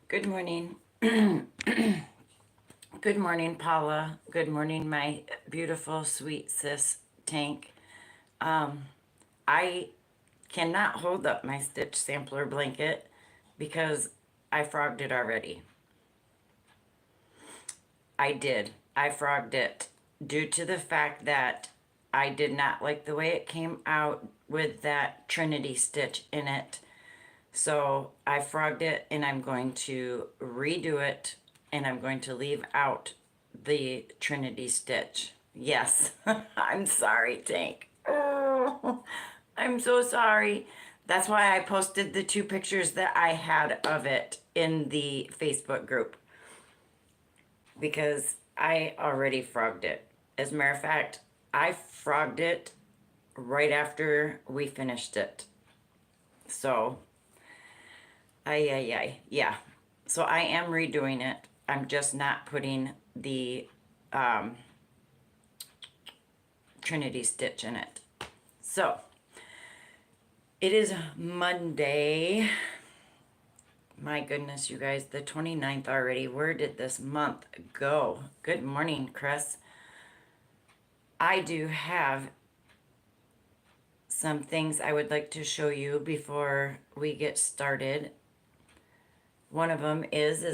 Good morning. Good morning, Paula. Good morning, my beautiful, sweet sis Tank. I cannot hold up my stitch sampler blanket because I frogged it already. I did. I frogged it due to the fact that I did not like the way it came out with that Trinity stitch in it. So I frogged it and I'm going to redo it and I'm going to leave out the Trinity stitch. Yes, I'm sorry, Tank. Oh, I'm so sorry. That's why I posted the two pictures that I had of it in the Facebook group because I already frogged it. As a matter of fact, I frogged it right after we finished it. So yeah. So I am redoing it. I'm just not putting the um, Trinity stitch in it. So it is Monday. My goodness, you guys, the 29th already. Where did this month go? Good morning, Chris. I do have some things I would like to show you before we get started. One of them is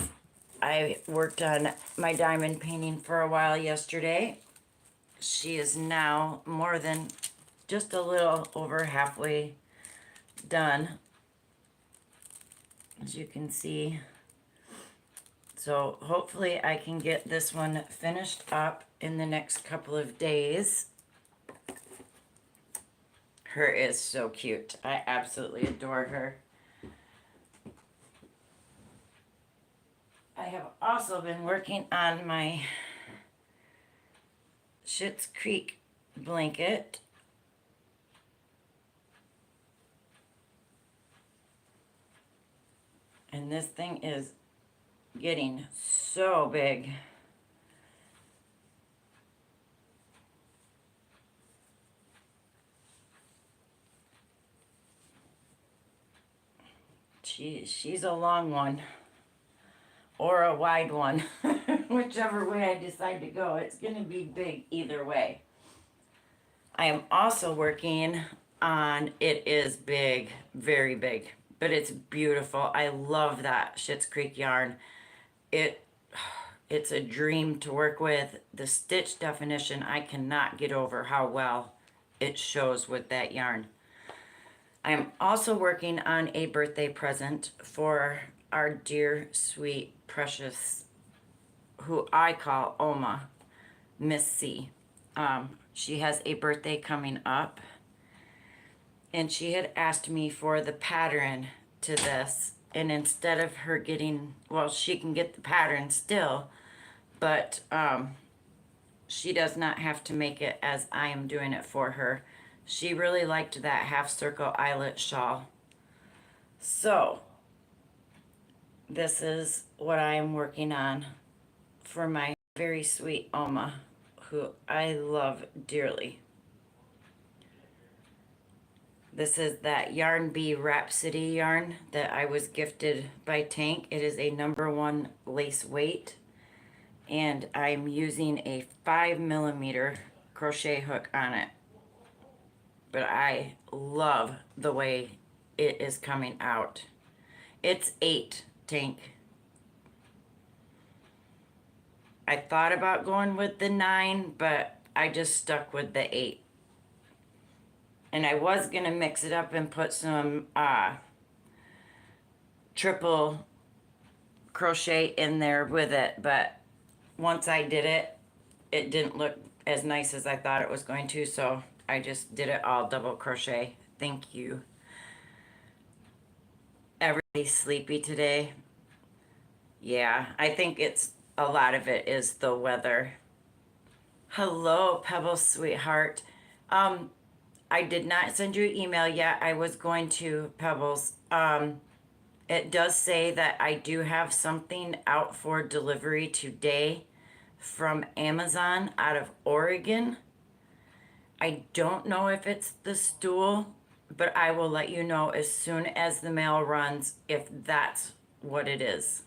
I worked on my diamond painting for a while yesterday. She is now more than just a little over halfway done, as you can see. So hopefully I can get this one finished up in the next couple of days. Her is so cute. I absolutely adore her. I have also been working on my Schitt's Creek blanket. And this thing is getting so big. She's a long one. Or a wide one. Whichever way I decide to go, it's going to be big either way. I am also working on, it is big, very big, but it's beautiful. I love that Schitt's Creek yarn. It's a dream to work with. The stitch definition, I cannot get over how well it shows with that yarn. I am also working on a birthday present for our dear, sweet, precious, who I call Oma, Miss C. She has a birthday coming up, and she had asked me for the pattern to this. And instead of her getting, well, she can get the pattern still, but she does not have to make it as I am doing it for her. She really liked that half circle eyelet shawl. So this is what I am working on for my very sweet Oma, who I love dearly. This is that Yarn Bee Rhapsody yarn that I was gifted by Tank. It is a #1 lace weight, and I'm using a 5mm crochet hook on it. But I love the way it is coming out. It's 8, Tank. I thought about going with the 9, but I just stuck with the 8. And I was going to mix it up and put some triple crochet in there with it, but once I did it, it didn't look as nice as I thought it was going to, so I just did it all double crochet. Thank you. Everybody's sleepy today. Yeah, I think a lot of it is the weather. Hello, Pebbles, sweetheart. I did not send you an email yet. I was going to, Pebbles. It does say that I do have something out for delivery today from Amazon out of Oregon. I don't know if it's the stool, but I will let you know as soon as the mail runs if that's what it is.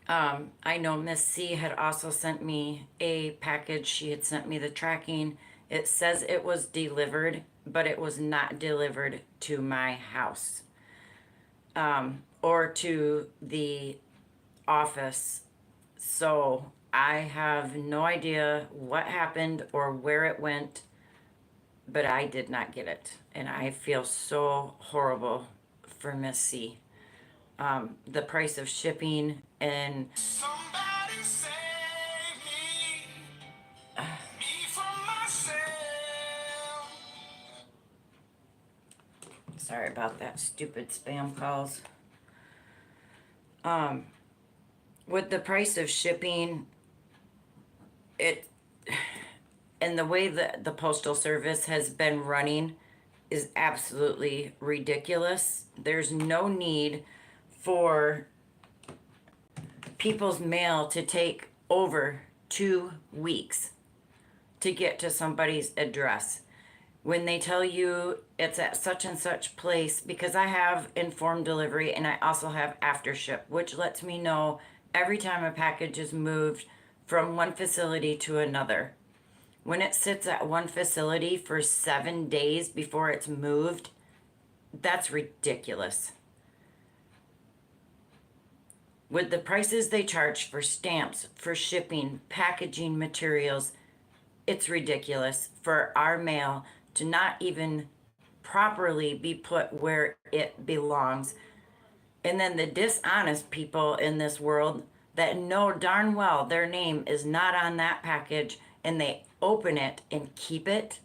I know Miss C had also sent me a package. She had sent me the tracking. It says it was delivered, but it was not delivered to my house, or to the office. So I have no idea what happened or where it went, but I did not get it. And I feel so horrible for Miss C. The price of shipping and somebody save me, me from myself. Sorry about that, stupid spam calls. With the price of shipping, it and the way that the postal service has been running is absolutely ridiculous. There's no need for people's mail to take over 2 weeks to get to somebody's address. When they tell you it's at such and such place, because I have informed delivery and I also have after ship, which lets me know every time a package is moved from one facility to another. When it sits at one facility for 7 days before it's moved, that's ridiculous. With the prices they charge for stamps, for shipping, packaging materials, it's ridiculous for our mail to not even properly be put where it belongs. And then the dishonest people in this world that know darn well their name is not on that package and they open it and keep it.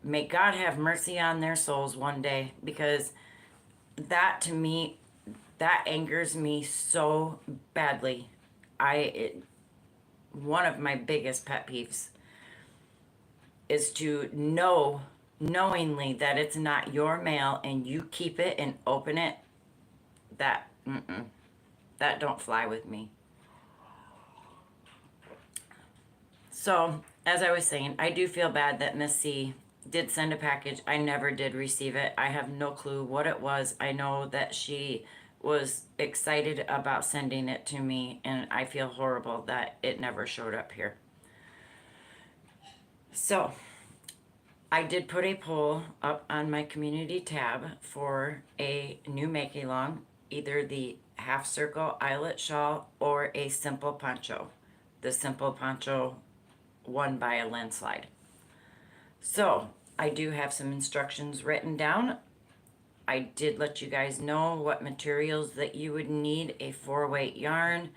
May God have mercy on their souls one day, because that to me, that angers me so badly. One of my biggest pet peeves is to know knowingly that it's not your mail and you keep it and open it. That don't fly with me. So, as I was saying, I do feel bad that Miss C did send a package. I never did receive it. I have no clue what it was. I know that she was excited about sending it to me, and I feel horrible that it never showed up here. So, I did put a poll up on my community tab for a new make-along, either the half circle eyelet shawl or a simple poncho. The simple poncho won by a landslide. So I do have some instructions written down. I did let you guys know what materials that you would need: a 4-weight yarn,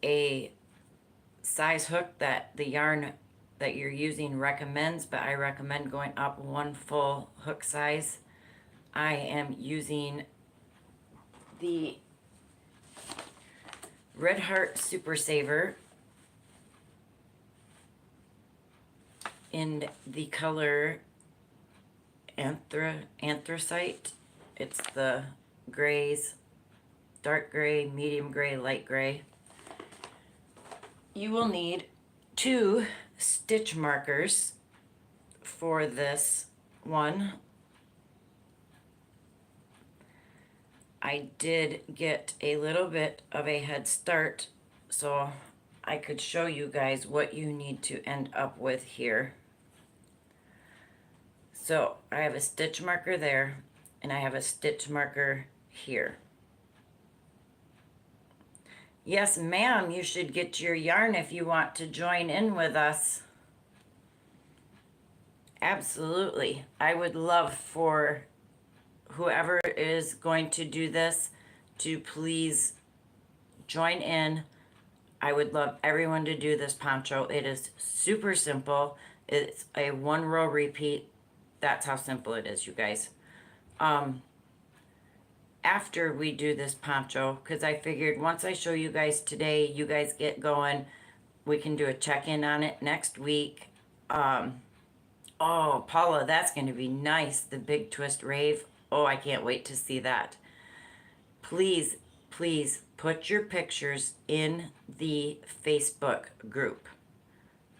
a size hook that the yarn that you're using recommends, but I recommend going up 1 full hook size. I am using the Red Heart Super Saver in the color anthracite. It's the grays: dark gray, medium gray, light gray. You will need 2 stitch markers for this one. I did get a little bit of a head start so I could show you guys what you need to end up with here. So I have a stitch marker there, and I have a stitch marker here. Yes, ma'am, you should get your yarn if you want to join in with us. Absolutely. I would love for whoever is going to do this to please join in. I would love everyone to do this poncho. It is super simple. It's a 1-row repeat. That's how simple it is, you guys. After we do this poncho, because I figured once I show you guys today, you guys get going, we can do a check-in on it next week. Oh, Paula, that's going to be nice. The big twist rave. Oh, I can't wait to see that. Please, please put your pictures in the Facebook group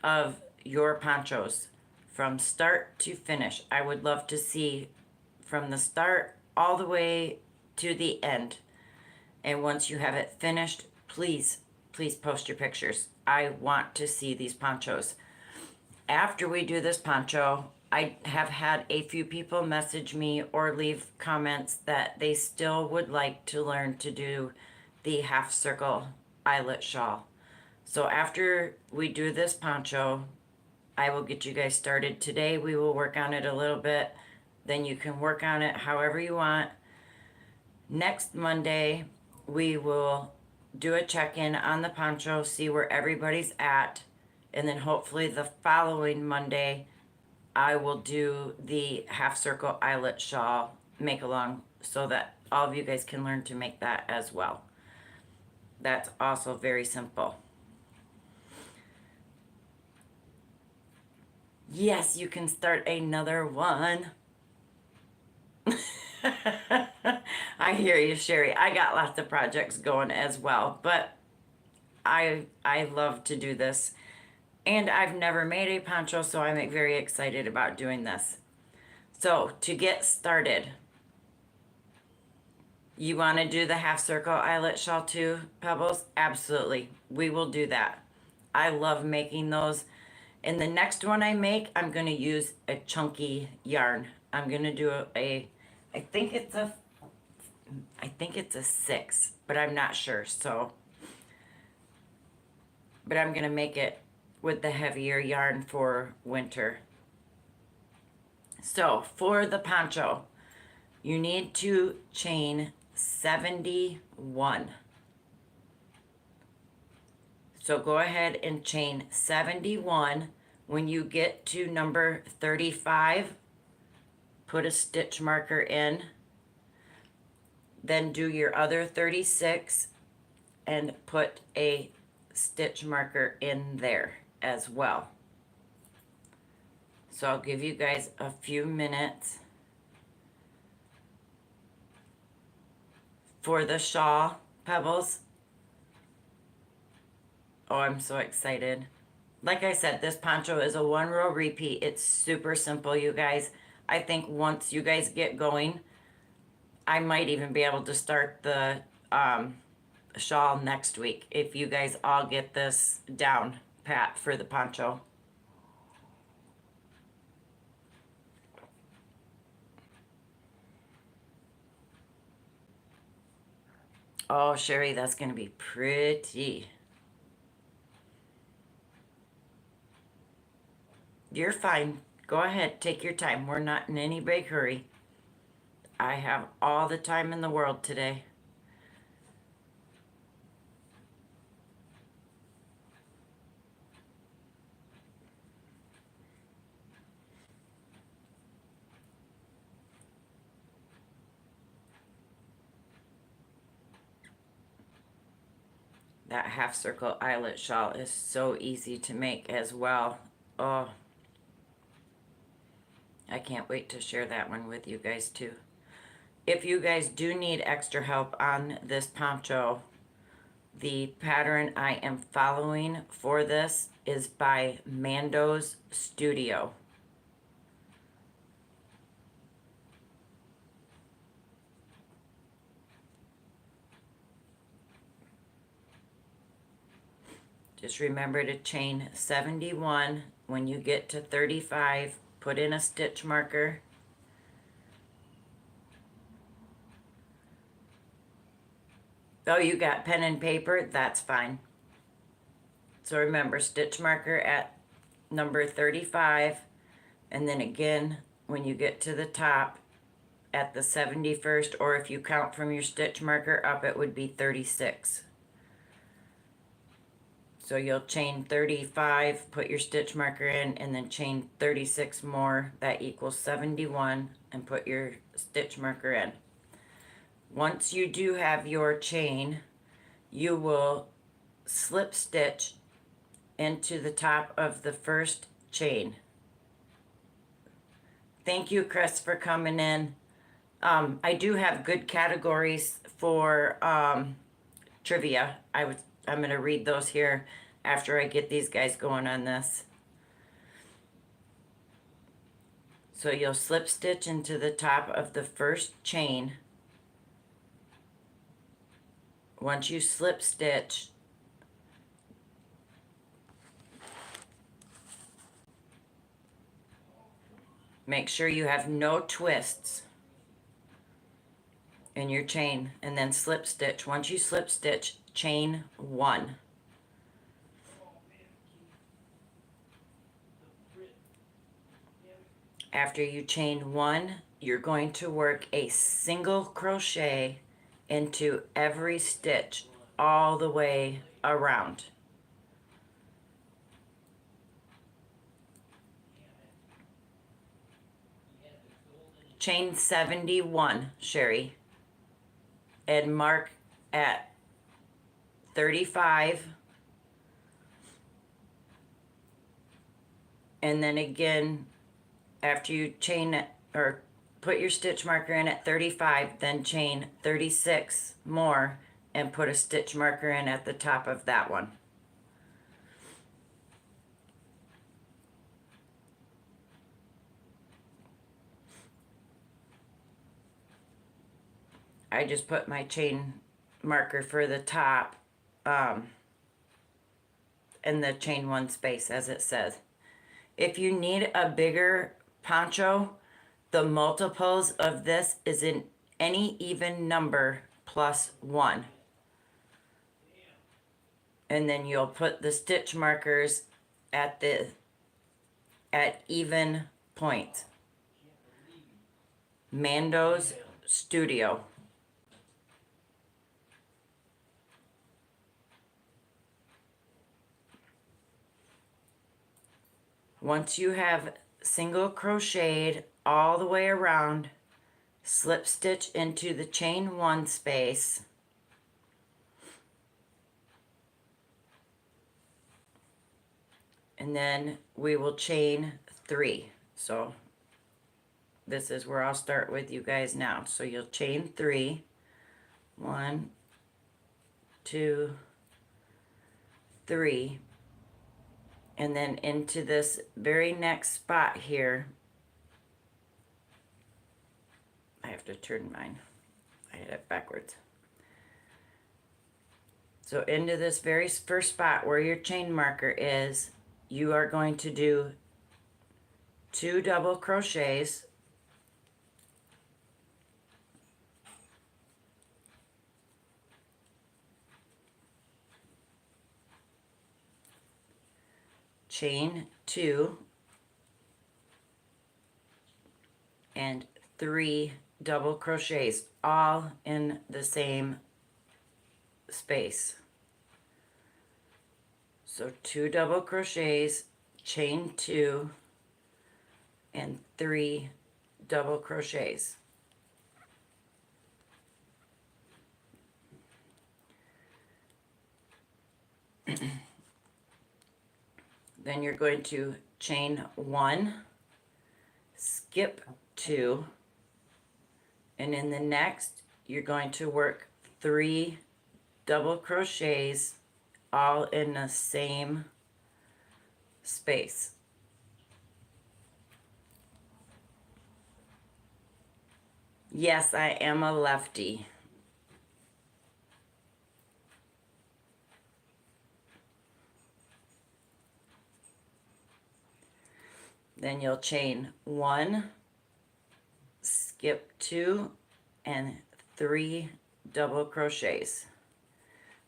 of your ponchos from start to finish. I would love to see from the start all the way to the end. And once you have it finished, please, please post your pictures. I want to see these ponchos. After we do this poncho, I have had a few people message me or leave comments that they still would like to learn to do the half circle eyelet shawl. So after we do this poncho, I will get you guys started. Today we will work on it a little bit. Then you can work on it however you want. Next Monday, we will do a check-in on the poncho, see where everybody's at. And then hopefully the following Monday, I will do the half circle eyelet shawl make along so that all of you guys can learn to make that as well. That's also very simple. Yes, you can start another one. I hear you, Sherry. I got lots of projects going as well, but I love to do this. And I've never made a poncho, so I'm very excited about doing this. So, to get started, you want to do the half circle eyelet shawl too, Pebbles? Absolutely. We will do that. I love making those. In the next one I make, I'm going to use a chunky yarn. I'm going to do I think it's a 6, but I'm not sure. So, but I'm going to make it with the heavier yarn for winter. So, for the poncho, you need to chain 71. So go ahead and chain 71. When you get to number 35, put a stitch marker in. Then do your other 36 and put a stitch marker in there as well. So I'll give you guys a few minutes for the shawl, Pebbles. Oh, I'm so excited. Like I said, this poncho is a 1-row repeat. It's super simple, you guys. I think once you guys get going, I might even be able to start the shawl next week if you guys all get this down pat for the poncho. Oh, Sherry, that's going to be pretty. You're fine. Go ahead. Take your time. We're not in any big hurry. I have all the time in the world today. That half circle eyelet shawl is so easy to make as well. Oh, I can't wait to share that one with you guys too. If you guys do need extra help on this poncho, the pattern I am following for this is by Mando's Studio. Just remember to chain 71. When you get to 35, put in a stitch marker. Oh, you got pen and paper? That's fine. So remember, stitch marker at number 35, and then again, when you get to the top at the 71st, or if you count from your stitch marker up, it would be 36. So you'll chain 35, put your stitch marker in, and then chain 36 more. That equals 71, and put your stitch marker in. Once you do have your chain, you will slip stitch into the top of the first chain. Thank you, Chris, for coming in. I do have good categories for trivia. I'm going to read those here after I get these guys going on this. So you'll slip stitch into the top of the first chain. once you slip stitch, make sure you have no twists in your chain, and then slip stitch. Once you slip stitch, chain 1. After you chain 1, you're going to work a single crochet into every stitch all the way around. Chain 71, Sherry, and mark at 35, and then again after you chain it, or put your stitch marker in at 35, then chain 36 more and put a stitch marker in at the top of that one. I just put my chain marker for the top in the chain 1 space, as it says. If you need a bigger poncho, the multiples of this is in any even number plus 1. And then you'll put the stitch markers at even points. Mando's Studio. Once you have single crocheted all the way around, slip stitch into the chain 1 space, and then we will chain 3. So this is where I'll start with you guys now. So you'll chain 3, 1, 2, 3, and then into this very next spot here, I have to turn mine, I had it backwards. So into this very first spot where your chain marker is, you are going to do 2 double crochets, chain 2, and 3 double crochets, all in the same space. So 2 double crochets, chain 2, and 3 double crochets. Then you're going to chain 1, skip 2, and in the next you're going to work 3 double crochets all in the same space. Yes, I am a lefty. Then you'll chain 1, skip 2, and 3 double crochets.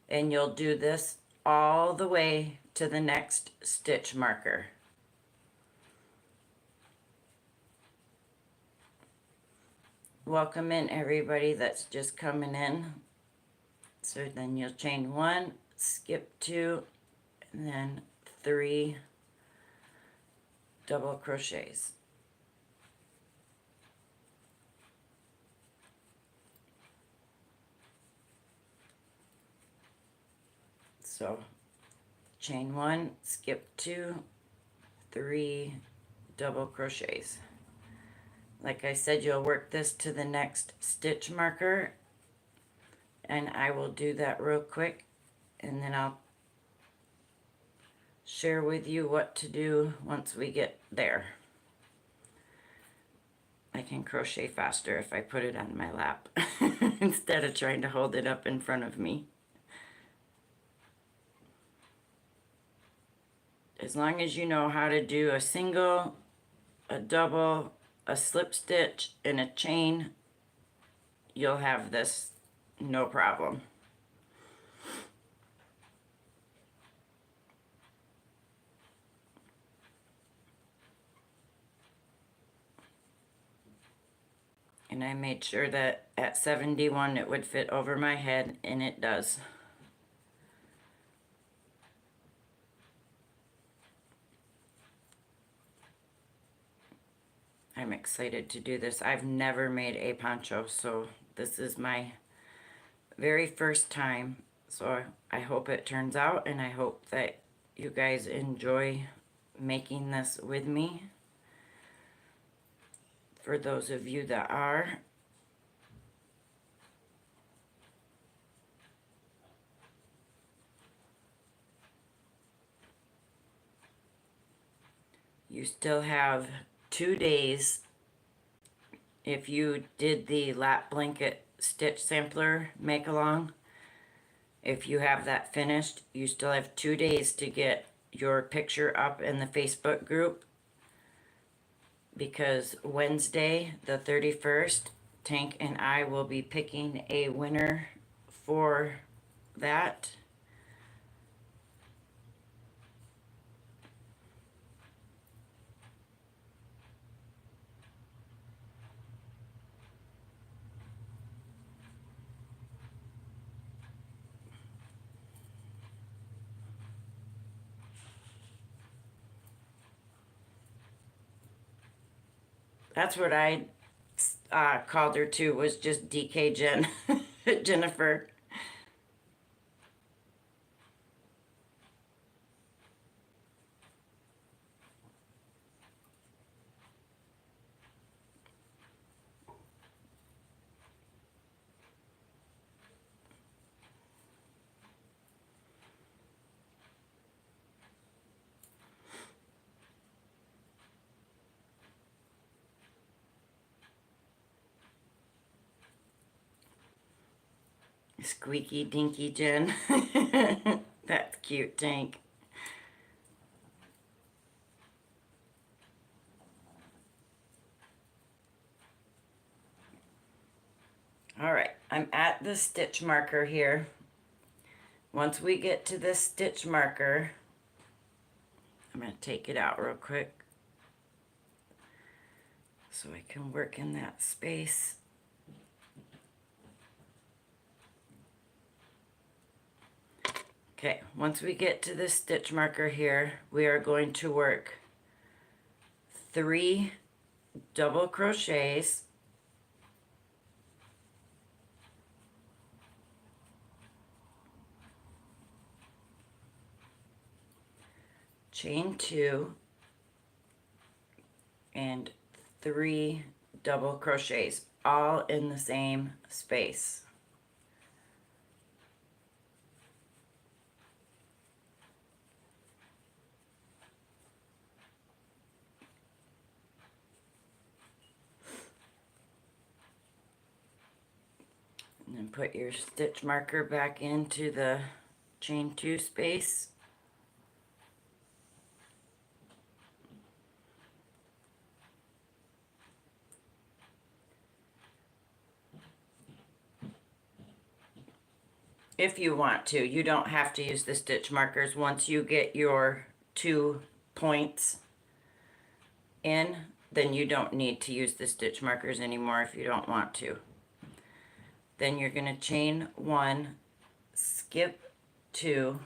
And you'll do this all the way to the next stitch marker. Welcome in everybody that's just coming in. So then you'll chain 1, skip 2, and then 3 double crochets. So chain 1, skip 2, 3 double crochets. Like I said, you'll work this to the next stitch marker, and I will do that real quick, and then I'll share with you what to do once we get there. I can crochet faster if I put it on my lap instead of trying to hold it up in front of me. As long as you know how to do a single, a double, a slip stitch, and a chain, you'll have this no problem. And I made sure that at 71 it would fit over my head, and it does. I'm excited to do this. I've never made a poncho, so this is my very first time. So I hope it turns out, and I hope that you guys enjoy making this with me. For those of you that are, you still have 2 days. If you did the lap blanket stitch sampler make along, if you have that finished, you still have 2 days to get your picture up in the Facebook group, because Wednesday the 31st, Tank and I will be picking a winner for that. That's what I called her to, was just DK Jen, Jennifer. Squeaky Dinky Jen. That's cute, Tank. All right, I'm at the stitch marker here. Once we get to this stitch marker, I'm going to take it out real quick so I can work in that space. Okay, once we get to this stitch marker here, we are going to work 3 double crochets, chain 2, and 3 double crochets, all in the same space. And then put your stitch marker back into the chain 2 space. If you want to, you don't have to use the stitch markers once you get your 2 points in, then you don't need to use the stitch markers anymore if you don't want to. Then you're going to chain 1, skip 2,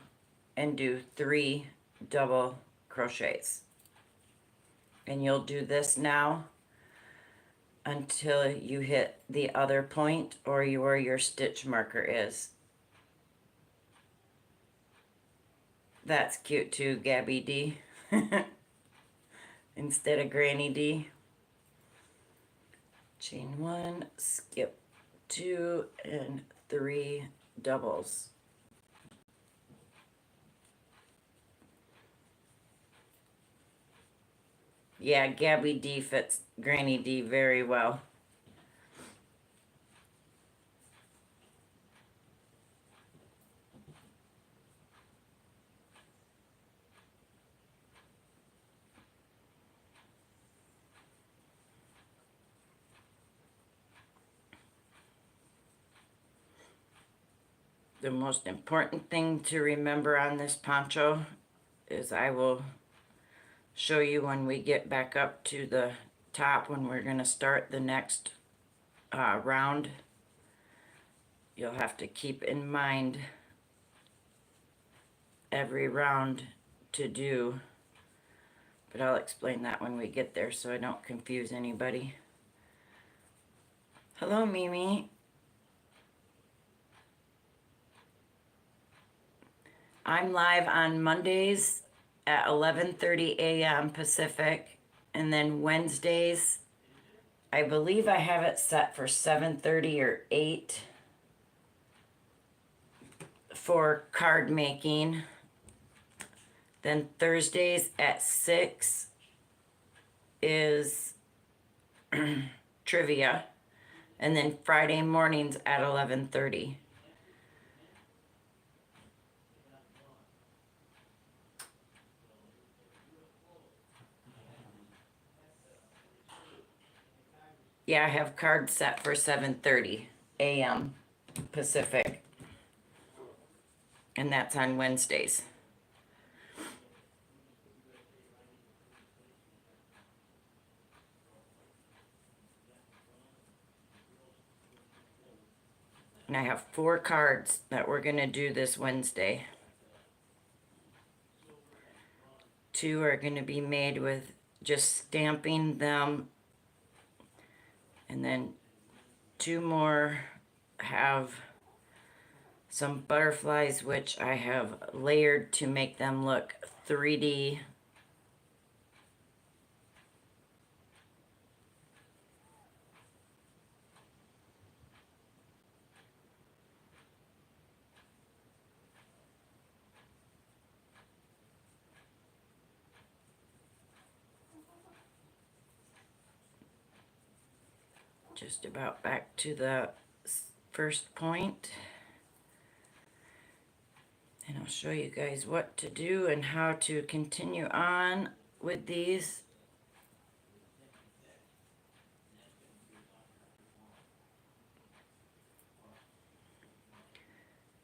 and do 3 double crochets. And you'll do this now until you hit the other point or where your stitch marker is. That's cute too, Gabby D. Instead of Granny D. Chain 1, skip 2, and 3 doubles. Yeah, Gabby D fits Granny D very well. The most important thing to remember on this poncho is I will show you when we get back up to the top when we're going to start the next round. You'll have to keep in mind every round to do, but I'll explain that when we get there so I don't confuse anybody. Hello, Mimi. I'm live on Mondays at 11:30 a.m. Pacific, and then Wednesdays, I believe I have it set for 7:30 or 8 for card making. Then Thursdays at 6 is trivia, and then Friday mornings at 11:30. Yeah, I have cards set for 7:30 a.m. Pacific, and that's on Wednesdays. And I have 4 cards that we're going to do this Wednesday. 2 are going to be made with just stamping them. And then 2 more have some butterflies, which I have layered to make them look 3D. Just about back to the first point. And I'll show you guys what to do and how to continue on with these.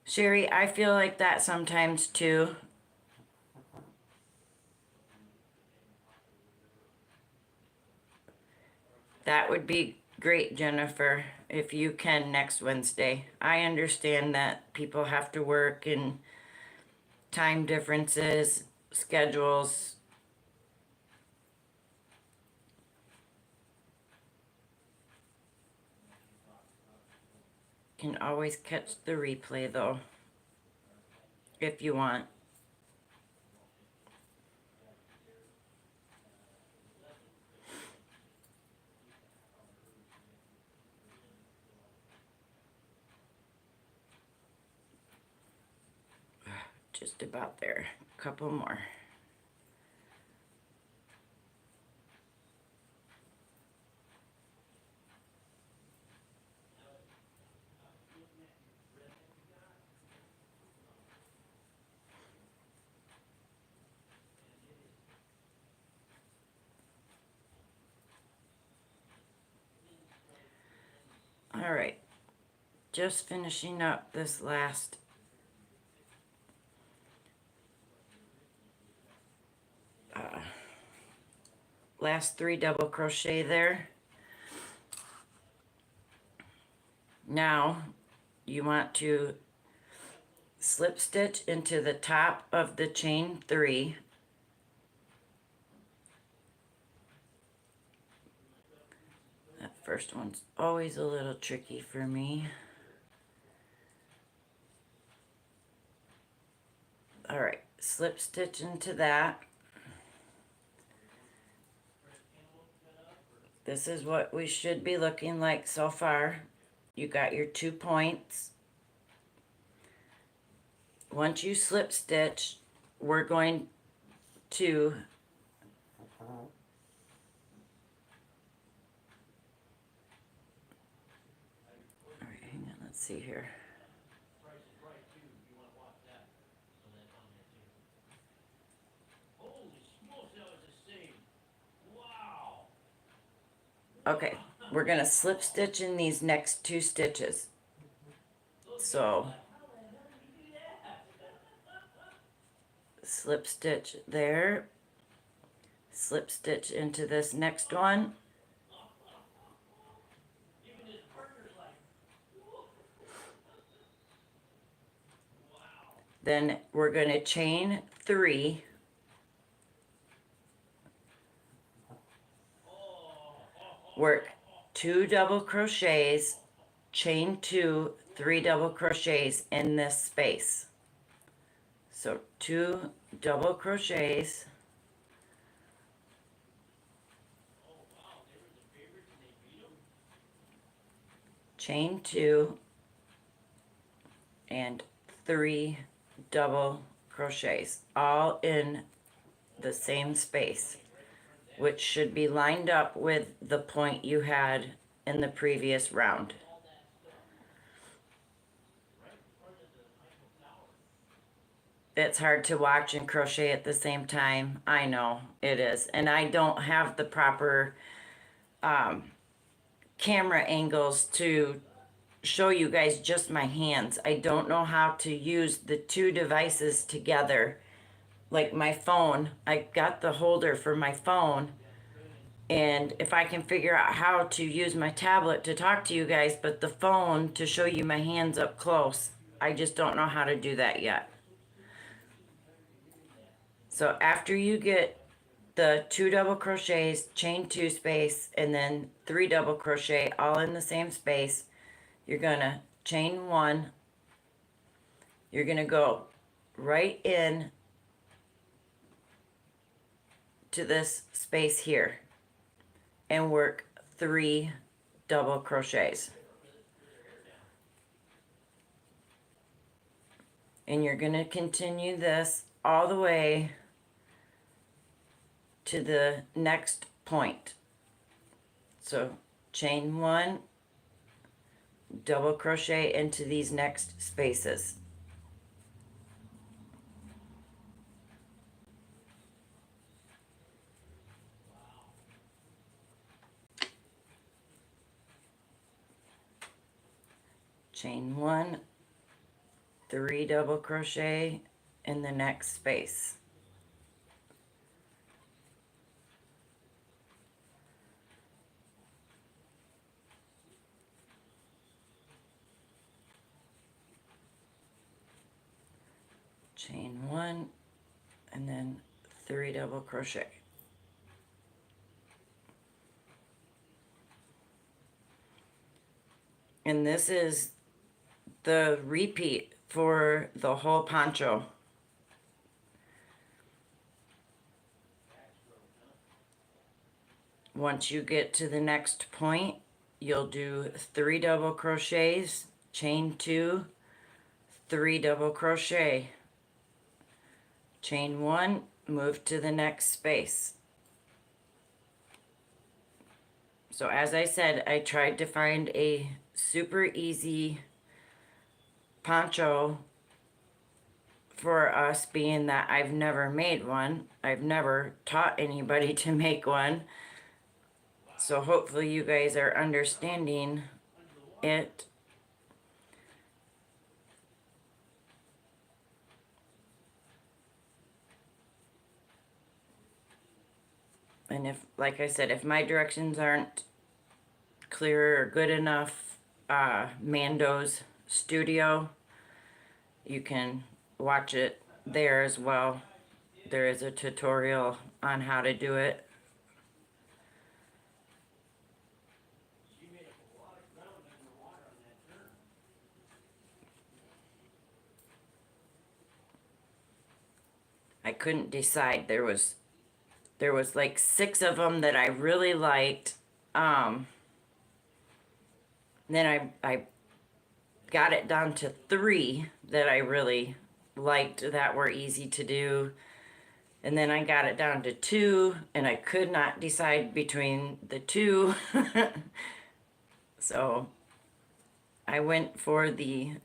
Sherry, I feel like that sometimes too. That would be great, Jennifer, if you can next Wednesday. I understand that people have to work and time differences, schedules. Can always catch the replay though, if you want. Just about there. A couple more. All right, just finishing up this last last 3 double crochet there. Now you want to slip stitch into the top of the chain 3. That first one's always a little tricky for me. All right, slip stitch into that. This is what we should be looking like so far. You got your 2 points. Once you slip stitch, we're going to all right, hang on, let's see here. Okay, we're gonna slip stitch in these next 2 stitches. So slip stitch there, slip stitch into this next one, then we're going to chain 3, work 2 double crochets, chain 2, 3 double crochets in this space. So 2 double crochets, chain 2, and 3 double crochets, all in the same space, which should be lined up with the point you had in the previous round. It's hard to watch and crochet at the same time. I know it is. And I don't have the proper camera angles to show you guys just my hands. I don't know how to use the 2 devices together. Like my phone, I got the holder for my phone. And if I can figure out how to use my tablet to talk to you guys, but the phone to show you my hands up close, I just don't know how to do that yet. So after you get the 2 double crochets, chain 2 space, and then 3 double crochet all in the same space, you're gonna chain 1, you're gonna go right in to this space here and work 3 double crochets. And you're gonna continue this all the way to the next point. So chain 1, double crochet into these next spaces. Chain 1, 3 double crochet in the next space. Chain 1 and then 3 double crochet. And this is the repeat for the whole poncho. Once you get to the next point, you'll do 3 double crochets, chain 2, 3 double crochet, chain 1, move to the next space. So as I said, I tried to find a super easy poncho for us, being that I've never made one. I've never taught anybody to make one. So hopefully you guys are understanding it. And if, like I said, if my directions aren't clear or good enough, Mando's Studio, you can watch it there as well. There is a tutorial on how to do it. I couldn't decide. There was like 6 of them that I really liked. Then I got it down to 3 that I really liked, that were easy to do. And then I got it down to 2, and I could not decide between the 2. So I went for the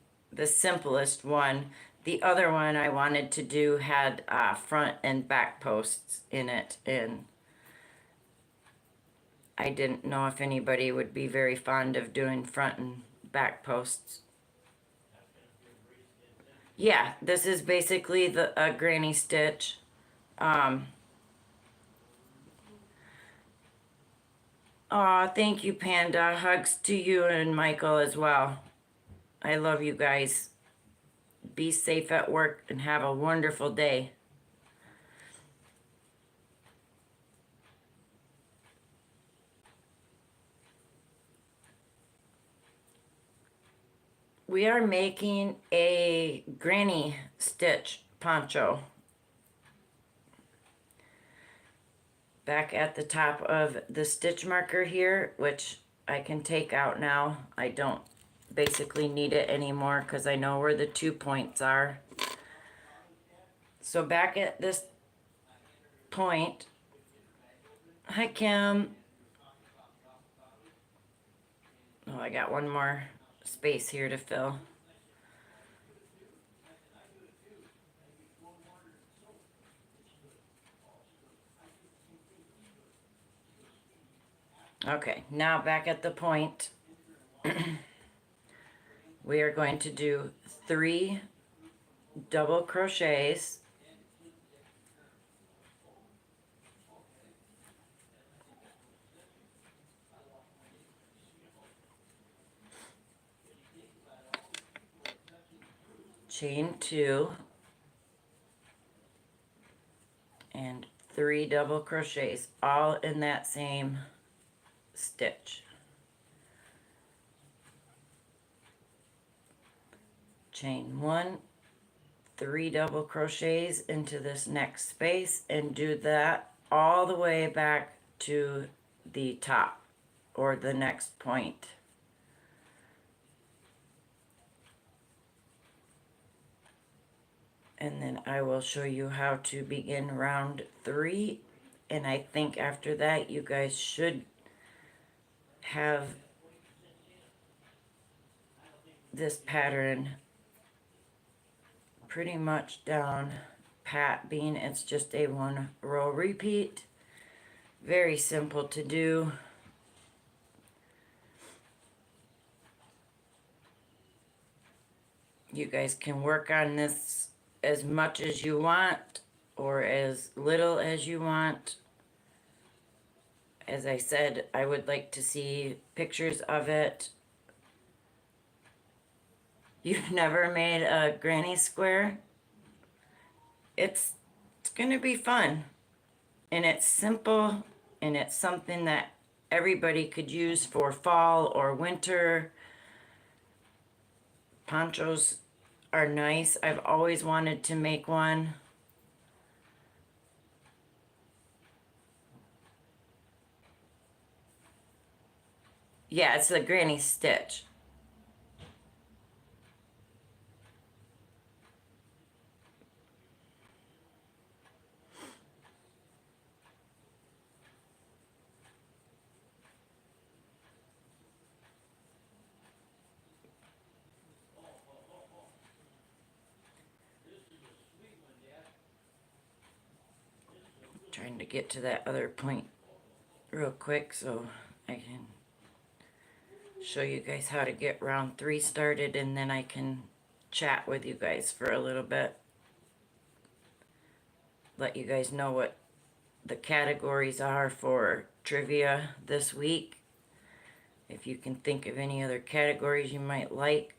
simplest one. The other one I wanted to do had front and back posts in it, and I didn't know if anybody would be very fond of doing front and back posts. Yeah, this is basically the granny stitch. Um, Aw, thank you, Panda. Hugs to you and Michael as well. I love you guys. Be safe at work and have a wonderful day. We are making a granny stitch poncho. Back at the top of the stitch marker here, which I can take out now. I don't basically need it anymore because I know where the 2 points are. So back at this point, hi Kim. Oh, I got one more space here to fill. Okay, now back at the point, we are going to do 3 double crochets, chain 2, and 3 double crochets, all in that same stitch. Chain 1, 3 double crochets into this next space, and do that all the way back to the top or the next point. And then I will show you how to begin round 3, and I think after that you guys should have this pattern pretty much down pat, being it's just a 1 row repeat. Very simple to do. You guys can work on this as much as you want or as little as you want. As I said, I would like to see pictures of it. You've never made a granny square? It's gonna be fun. And it's simple, and it's something that everybody could use for fall or winter. Ponchos are nice. I've always wanted to make one. Yeah, it's the granny stitch. Trying to get to that other point real quick so I can show you guys how to get round 3 started, and then I can chat with you guys for a little bit. Let you guys know what the categories are for trivia this week. If you can think of any other categories you might like,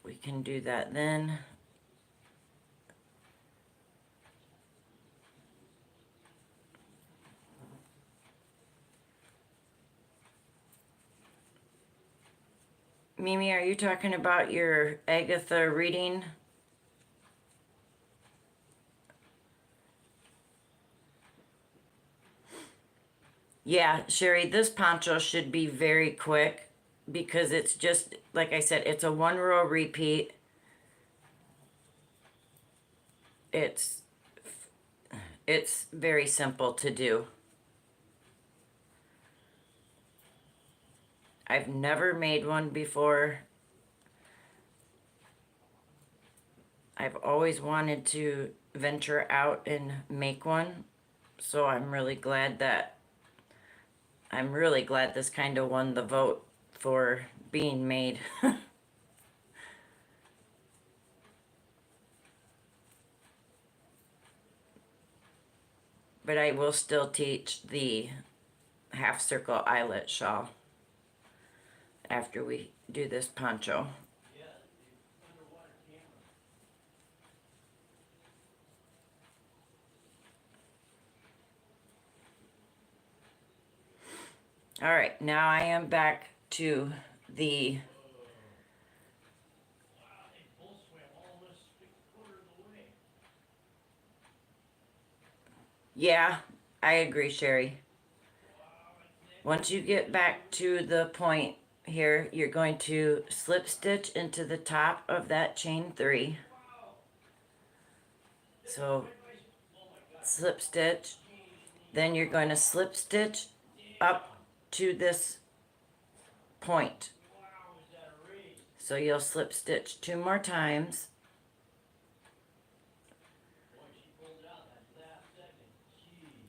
we can do that then. Mimi, are you talking about your Agatha reading? Yeah, Sherry, this poncho should be very quick because it's just, like I said, it's a 1 row repeat. It's very simple to do. I've never made one before. I've always wanted to venture out and make one. So I'm really glad this kind of won the vote for being made. but I will still teach the half circle eyelet shawl after we do this poncho. All right, now I am back to the yeah, I agree, Sherry. Once you get back to the point here, you're going to slip stitch into the top of that chain 3. So slip stitch, then you're going to slip stitch up to this point. So you'll slip stitch 2 more times.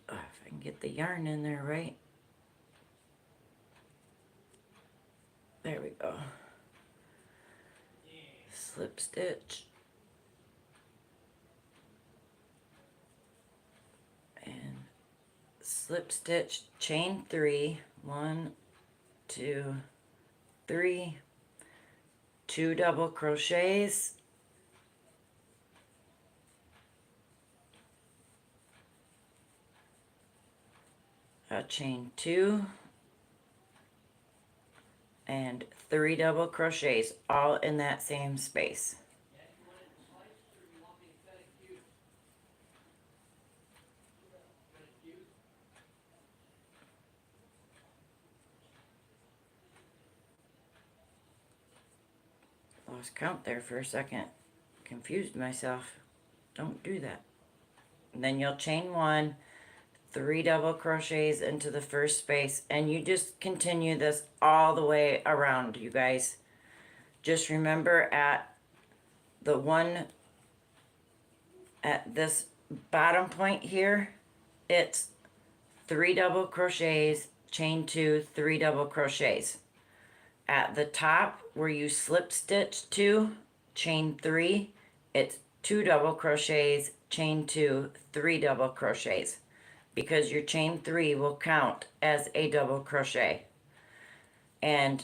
Oh, if I can get the yarn in there right. There we go. Slip stitch. And slip stitch, chain 3. 1, 2, 3. 2 double crochets. A chain 2. And 3 double crochets, all in that same space. Lost count there for a second. Confused myself. Don't do that. And then you'll chain 1, 3 double crochets into the first space, and you just continue this all the way around, you guys. Just remember at the one at this bottom point here, it's 3 double crochets, chain 2, 3 double crochets. At the top where you slip stitch to, chain 3, it's 2 double crochets, chain 2, 3 double crochets, because your chain 3 will count as a double crochet. And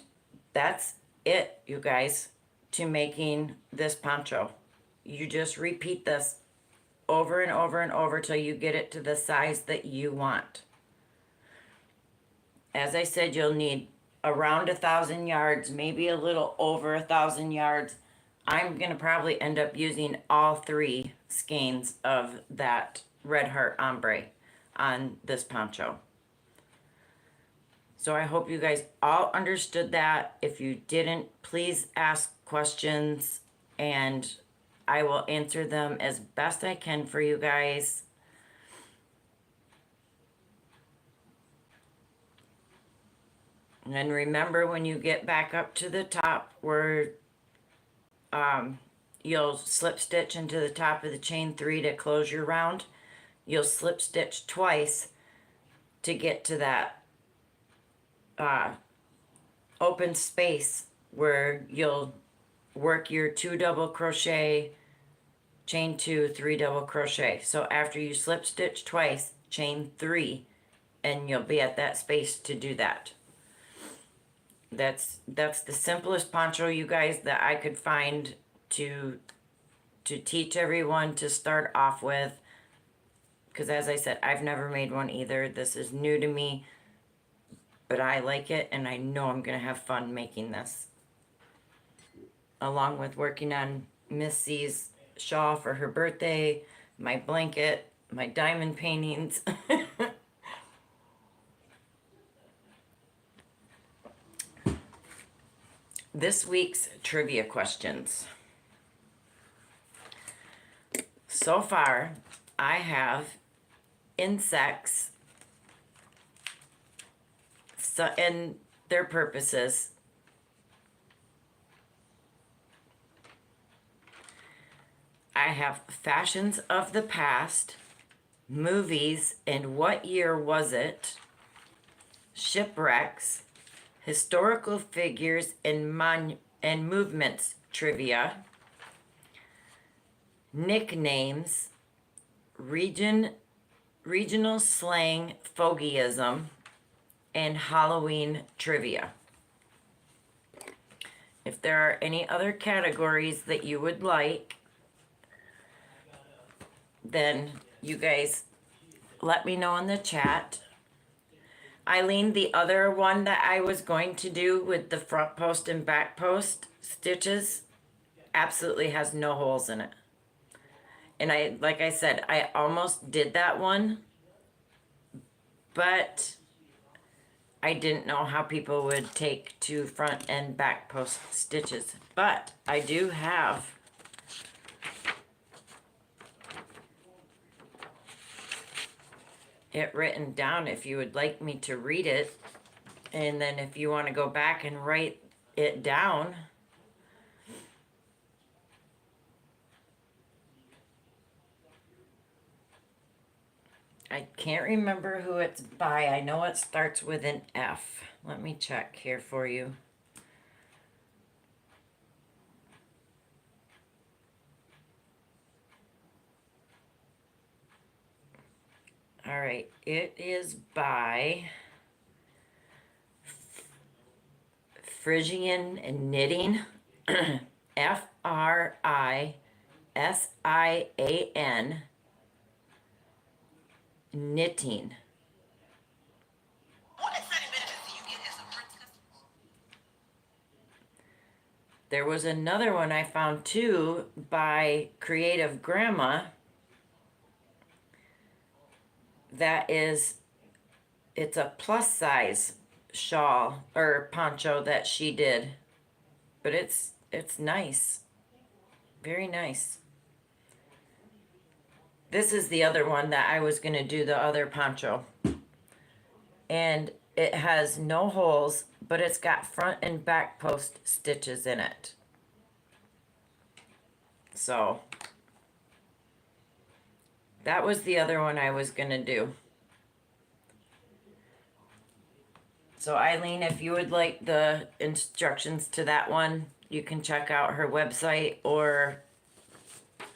that's it, you guys, to making this poncho. You just repeat this over and over and over till you get it to the size that you want. As I said, you'll need around 1,000 yards, maybe a little over 1,000 yards. I'm gonna probably end up using all 3 skeins of that Red Heart ombre on this poncho. So I hope you guys all understood that. If you didn't, please ask questions and I will answer them as best I can for you guys. And then remember, when you get back up to the top where you'll slip stitch into the top of the chain 3 to close your round, you'll slip stitch twice to get to that open space where you'll work your 2 double crochet, chain 2, 3 double crochet. So after you slip stitch twice, chain 3, and you'll be at that space to do that. That's the simplest poncho, you guys, that I could find to teach everyone to start off with, because as I said, I've never made one either. This is new to me, but I like it and I know I'm gonna have fun making this, along with working on Miss C's shawl for her birthday, my blanket, my diamond paintings. This week's trivia questions. So far, I have insects and their purposes. I have fashions of the past, movies, and what year was it, shipwrecks, historical figures and movements trivia, nicknames, region regional slang fogeyism, and Halloween trivia. If there are any other categories that you would like, then you guys let me know in the chat. Eileen, the other one that I was going to do with the front post and back post stitches absolutely has no holes in it. And like I said, I almost did that one, but I didn't know how people would take to front and back post stitches. But I do have it written down if you would like me to read it. And then if you want to go back and write it down. I can't remember who it's by. I know it starts with an F. Let me check here for you. All right, it is by Frisian Knitting, Frisian Knitting. There was another one I found too by Creative Grandma that is, it's a plus size shawl or poncho that she did, but it's nice, very nice. This is the other one that I was going to do, the other poncho, and it has no holes, but it's got front and back post stitches in it. So that was the other one I was going to do. So Eileen, if you would like the instructions to that one, you can check out her website, or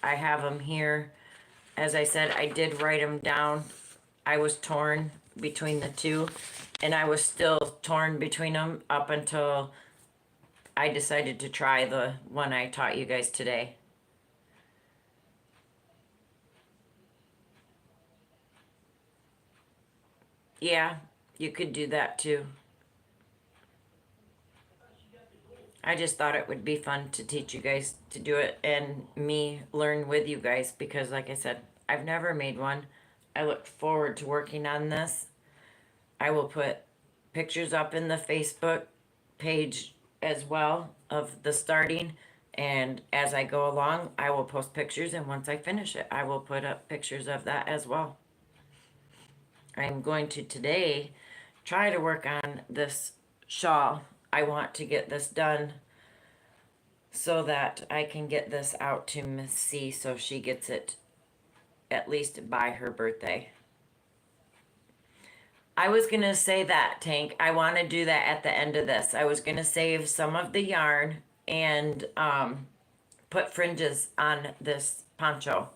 I have them here. As I said, I did write them down. I was torn between the two, and I was still torn between them up until I decided to try the one I taught you guys today. Yeah, you could do that too. I just thought it would be fun to teach you guys to do it and me learn with you guys, because like I said, I've never made one. I look forward to working on this. I will put pictures up in the Facebook page as well of the starting, and as I go along I will post pictures, and once I finish it I will put up pictures of that as well. I'm going to today try to work on this shawl. I want to get this done so that I can get this out to Miss C so she gets it at least by her birthday. I was going to say that, Tank. I want to do that at the end of this. I was going to save some of the yarn and put fringes on this poncho.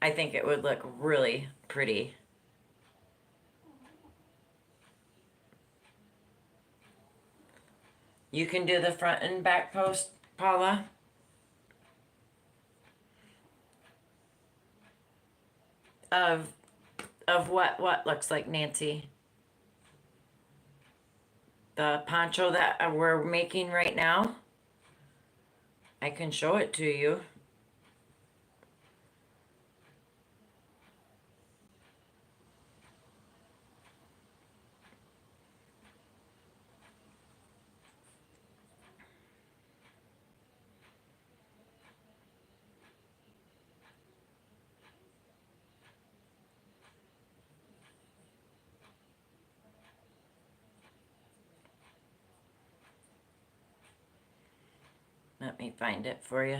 I think it would look really pretty. You can do the front and back post, Paula. Of what looks like, Nancy? The poncho that we're making right now? I can show it to you. Let me find it for you.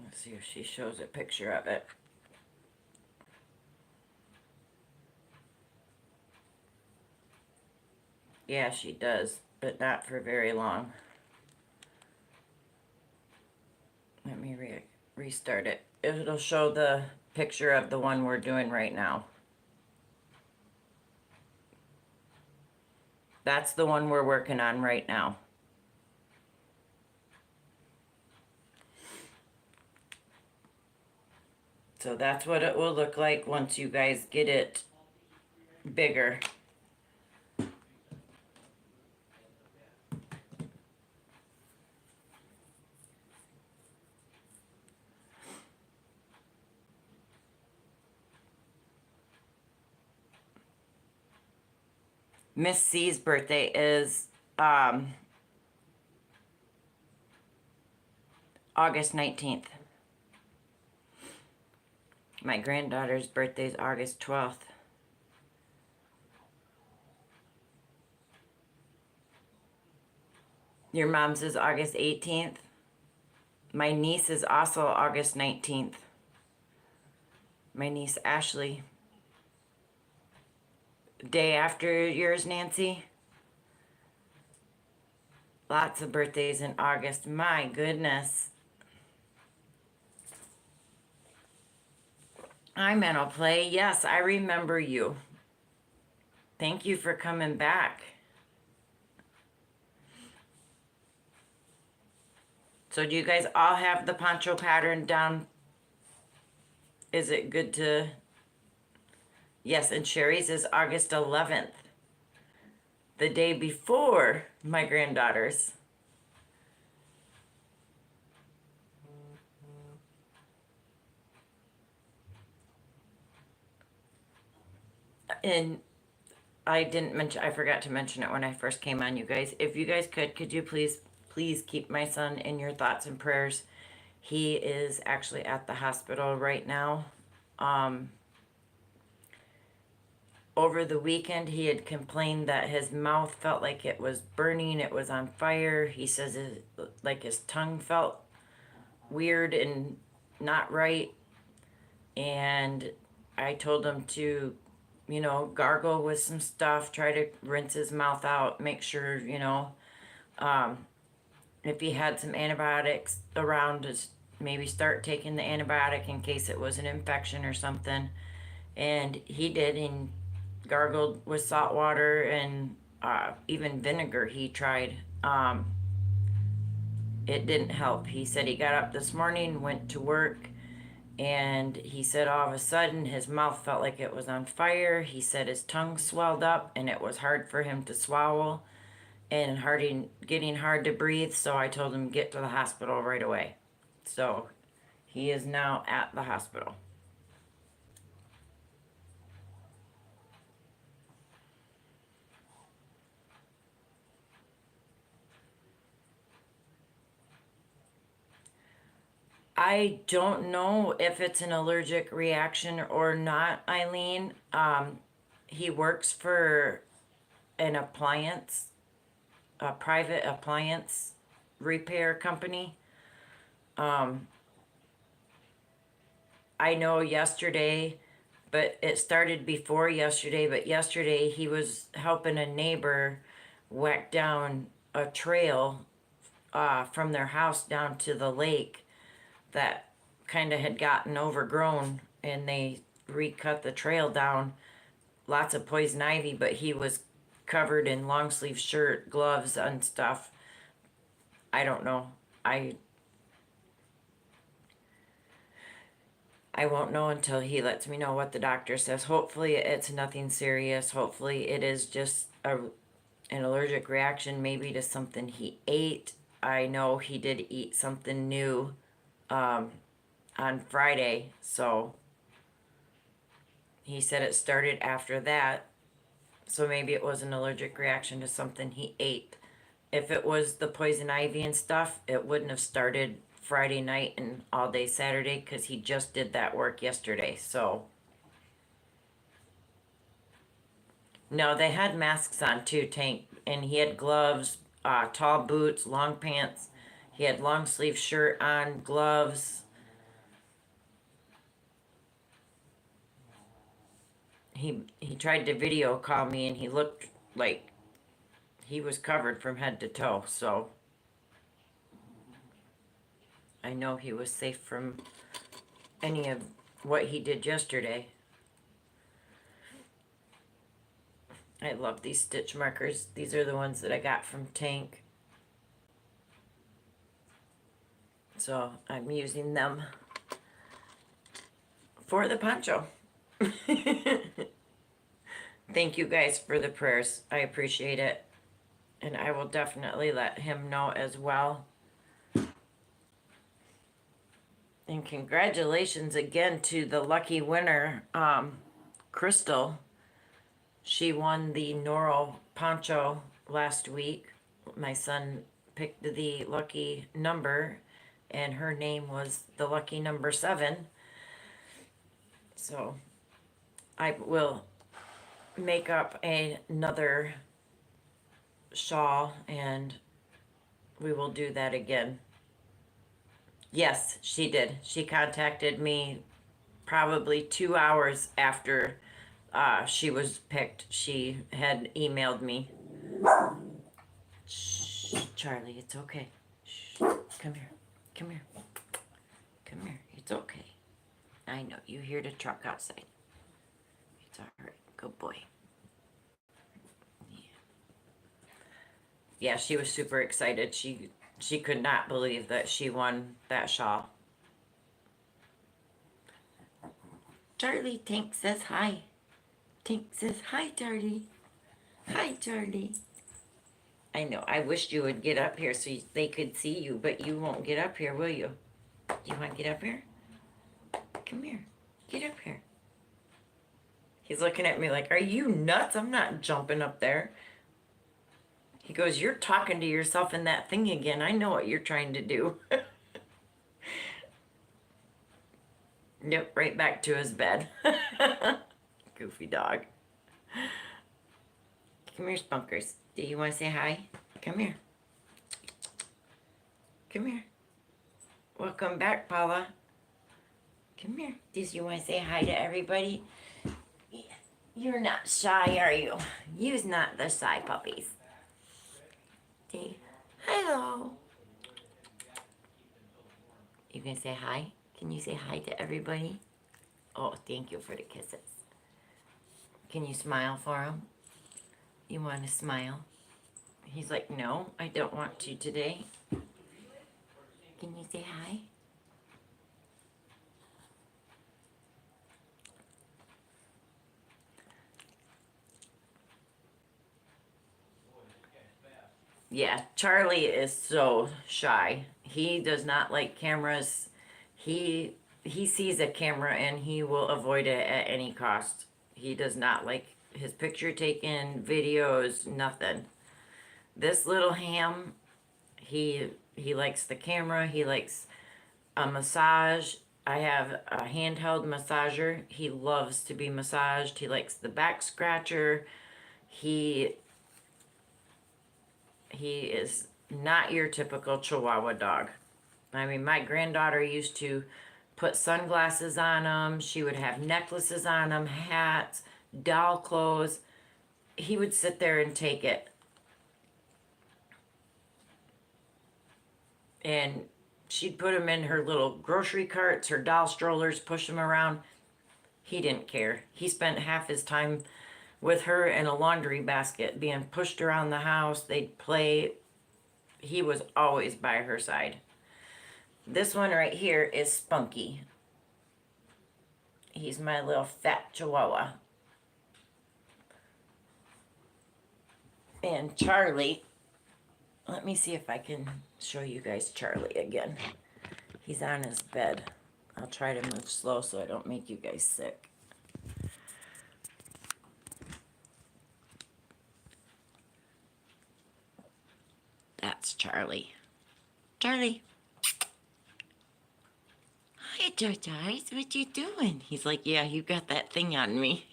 Let's see if she shows a picture of it. Yeah, she does, but not for very long. Let me restart it. It'll show the picture of the one we're doing right now. That's the one we're working on right now. So that's what it will look like once you guys get it bigger. Miss C's birthday is August 19th. My granddaughter's birthday is August 12th. Your mom's is August 18th. My niece is also August 19th. My niece Ashley. Day after yours, Nancy. Lots of birthdays in August. My goodness. Hi, Mental Play. Yes, I remember you. Thank you for coming back. So do you guys all have the poncho pattern down? Is it good to... Yes, and Sherry's is August 11th. The day before my granddaughter's. And I forgot to mention it when I first came on, you guys. If you guys could you please keep my son in your thoughts and prayers. He is actually at the hospital right now. Over the weekend, he had complained that his mouth felt like it was burning, it was on fire. He says like his tongue felt weird and not right. And I told him to, gargle with some stuff, try to rinse his mouth out, make sure, if he had some antibiotics around, just maybe start taking the antibiotic in case it was an infection or something. And he did, and gargled with salt water and even vinegar he tried. It didn't help. He said he got up this morning, went to work, and he said all of a sudden his mouth felt like it was on fire. He said his tongue swelled up and it was hard for him to swallow and getting hard to breathe. So I told him get to the hospital right away. So he is now at the hospital. I don't know if it's an allergic reaction or not, Eileen. He works for an a private appliance repair company. I know yesterday, but it started before yesterday, but yesterday he was helping a neighbor whack down a trail from their house down to the lake that kind of had gotten overgrown, and they recut the trail down. Lots of poison ivy, but he was covered in long sleeve shirt, gloves, and stuff. I don't know. I won't know until he lets me know what the doctor says. Hopefully, it's nothing serious. Hopefully, it is just an allergic reaction, maybe to something he ate. I know he did eat something new on Friday, so he said it started after that. So maybe it was an allergic reaction to something he ate. If it was the poison ivy and stuff, it wouldn't have started Friday night and all day Saturday because he just did that work yesterday. So, no, they had masks on too, Tank. And he had gloves, tall boots, long pants. He had long sleeve shirt on, gloves. He tried to video call me and he looked like He was covered from head to toe, so I know he was safe from any of what he did yesterday. I love these stitch markers. These are the ones that I got from Tank. So I'm using them for the poncho. Thank you guys for the prayers. I appreciate it. And I will definitely let him know as well. And congratulations again to the lucky winner, Crystal. She won the Noro poncho last week. My son picked the lucky number, and her name was the lucky number 7. So I will make up another shawl, and we will do that again. Yes, she did. She contacted me probably 2 hours after she was picked. She had emailed me. Shh, Charlie, it's okay. Shh, come here. Come here. Come here. It's okay. I know. You hear the truck outside. It's all right. Good boy. Yeah, she was super excited. She could not believe that she won that shawl. Charlie, Tank says hi. Tank says hi, Charlie. Hi, Charlie. I know. I wished you would get up here so they could see you, but you won't get up here, will you? You want to get up here? Come here. Get up here. He's looking at me like, are you nuts? I'm not jumping up there. He goes, you're talking to yourself in that thing again. I know what you're trying to do. Yep, right back to his bed. Goofy dog. Come here, Spunkers. Do you want to say hi? Come here. Come here. Welcome back, Paula. Come here. Do you want to say hi to everybody? Yeah. You're not shy, are you? You's not the shy puppies. Say hello. You gonna say hi? Can you say hi to everybody? Oh, thank you for the kisses. Can you smile for him? You want to smile? He's like, no, I don't want to today. Can you say hi? Yeah, Charlie is so shy. He does not like cameras. He sees a camera and he will avoid it at any cost. He does not like his picture taken, videos, nothing. This little ham, he likes the camera. He likes a massage. I have a handheld massager. He loves to be massaged. He likes the back scratcher. He is not your typical Chihuahua dog. I mean, my granddaughter used to put sunglasses on him. She would have necklaces on him, hats, doll clothes. He would sit there and take it. And she'd put him in her little grocery carts, her doll strollers, push him around. He didn't care. He spent half his time with her in a laundry basket, being pushed around the house. They'd play. He was always by her side. This one right here is Spunky. He's my little fat Chihuahua. And Charlie, let me see if I can show you guys Charlie again. He's on his bed. I'll try to move slow so I don't make you guys sick. That's Charlie. Charlie. Hi, George Eyes. What you doing? He's like, yeah, you got that thing on me.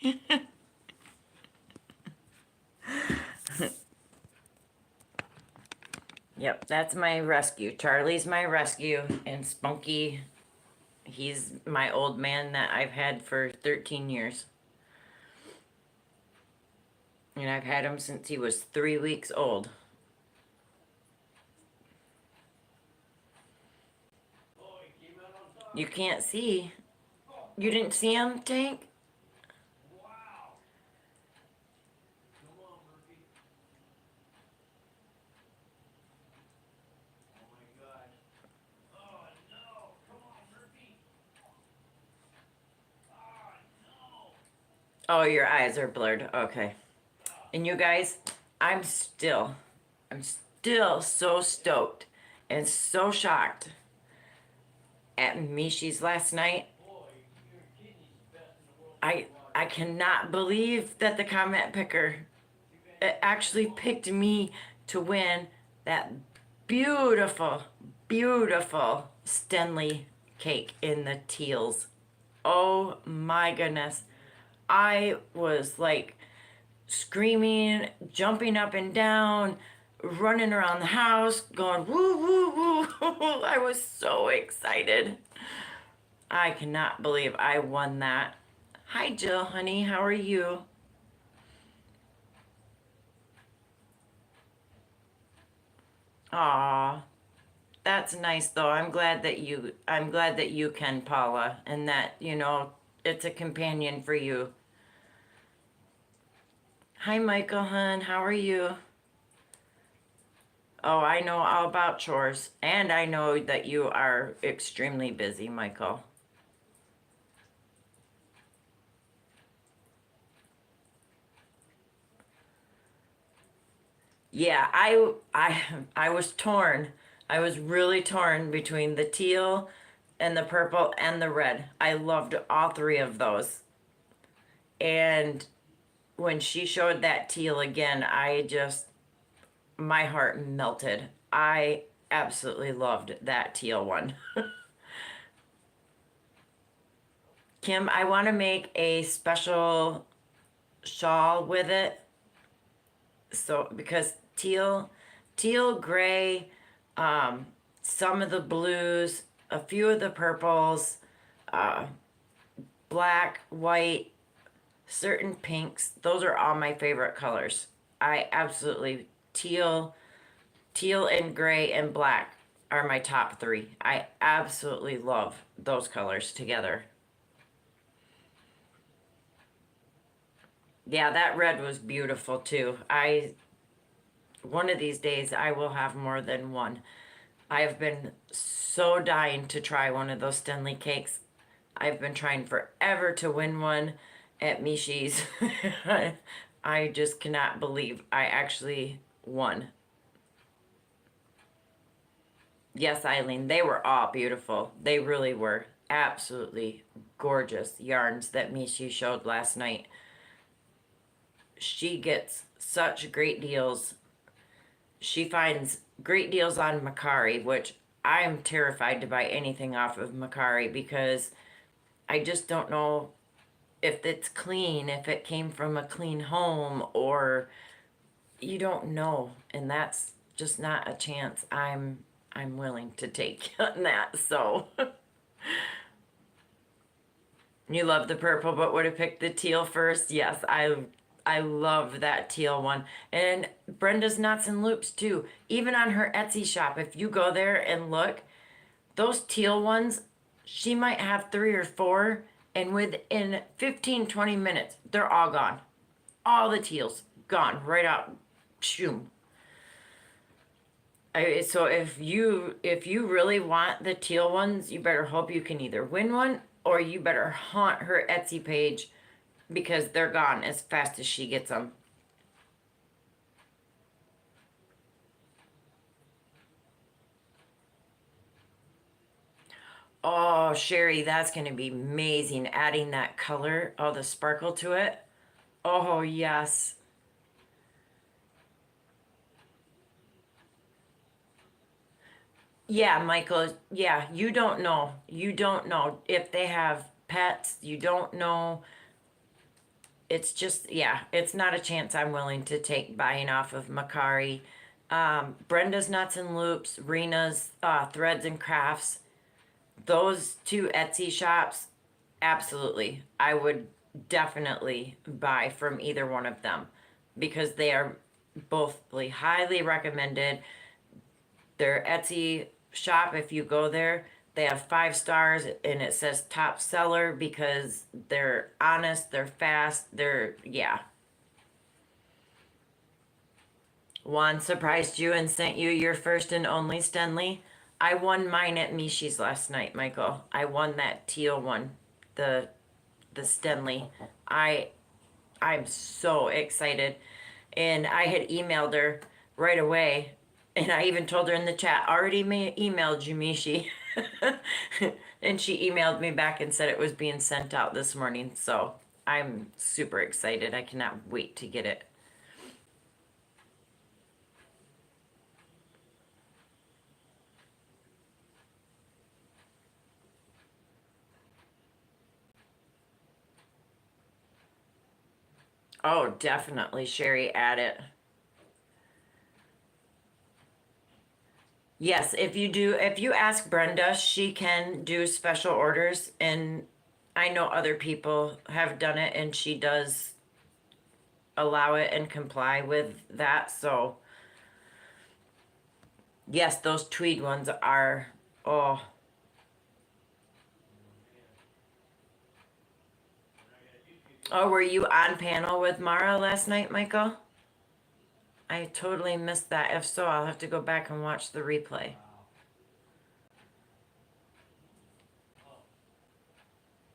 Yep, that's my rescue. Charlie's my rescue, and Spunky, he's my old man that I've had for 13 years. And I've had him since he was 3 weeks old. You can't see. You didn't see him, Tank? Oh, your eyes are blurred. Okay. And you guys, I'm still so stoked and so shocked at Mishi's last night. I I cannot believe that the comment picker it actually picked me to win that beautiful, beautiful Stenley cake in the teals. Oh my goodness. I was like screaming, jumping up and down, running around the house, going woo, woo, woo. I was so excited. I cannot believe I won that. Hi, Jill, honey. How are you? Aw, that's nice though. I'm glad that you can, Paula, and that, it's a companion for you. Hi, Michael, hun. How are you? Oh, I know all about chores, and I know that you are extremely busy, Michael. Yeah, I was torn. I was really torn between the teal and the purple and the red. I loved all three of those. And when she showed that teal again, my heart melted. I absolutely loved that teal one. Kim, I want to make a special shawl with it. So because teal, gray, um, some of the blues, a few of the purples, uh, black, white, certain pinks. Those are all my favorite colors. I absolutely teal and gray and black are my top three. I absolutely love those colors together. Yeah, that red was beautiful too. I One of these days I will have more than one. I have been so dying to try one of those Stanley cakes. I've been trying forever to win one at Mishi's. I just cannot believe I actually won. Yes, Eileen, they were all beautiful. They really were absolutely gorgeous yarns that Mishi showed last night. She gets such great deals. She finds great deals on Macari, which I'm terrified to buy anything off of Macari because I just don't know if it's clean, if it came from a clean home, or you don't know, and that's just not a chance I'm willing to take on that. So you love the purple, but would have picked the teal first. Yes, I love that teal one. And Brenda's Knots and Loops too. Even on her Etsy shop, if you go there and look, those teal ones, she might have three or four, and within 15, 20 minutes, they're all gone. All the teals gone right out. Shoom. So if you really want the teal ones, you better hope you can either win one or you better haunt her Etsy page because they're gone as fast as she gets them. Oh, Sherry, that's going to be amazing. Adding that color, oh, the sparkle to it. Oh, yes. Yeah, Michael. Yeah, you don't know. You don't know if they have pets. You don't know. It's just, yeah, it's not a chance I'm willing to take buying off of Macari. Brenda's Nuts and Loops, Rena's Threads and Crafts, those two Etsy shops, absolutely. I would definitely buy from either one of them. because they are both highly recommended. Their Etsy shop, if you go there, they have 5 stars and it says top seller because they're honest, they're fast, yeah. Juan surprised you and sent you your first and only Stenley. I won mine at Mishi's last night, Michael. I won that teal one, the Stenley. I I'm so excited. And I had emailed her right away. And I even told her in the chat, already emailed you, Mishi. And she emailed me back and said it was being sent out this morning. So I'm super excited. I cannot wait to get it. Oh, definitely, Sherry, add it. Yes, if you ask Brenda, she can do special orders, and I know other people have done it, and she does allow it and comply with that. So, yes, those tweed ones are, oh, oh, were you on panel with Mara last night, Michael? I totally missed that. If so, I'll have to go back and watch the replay.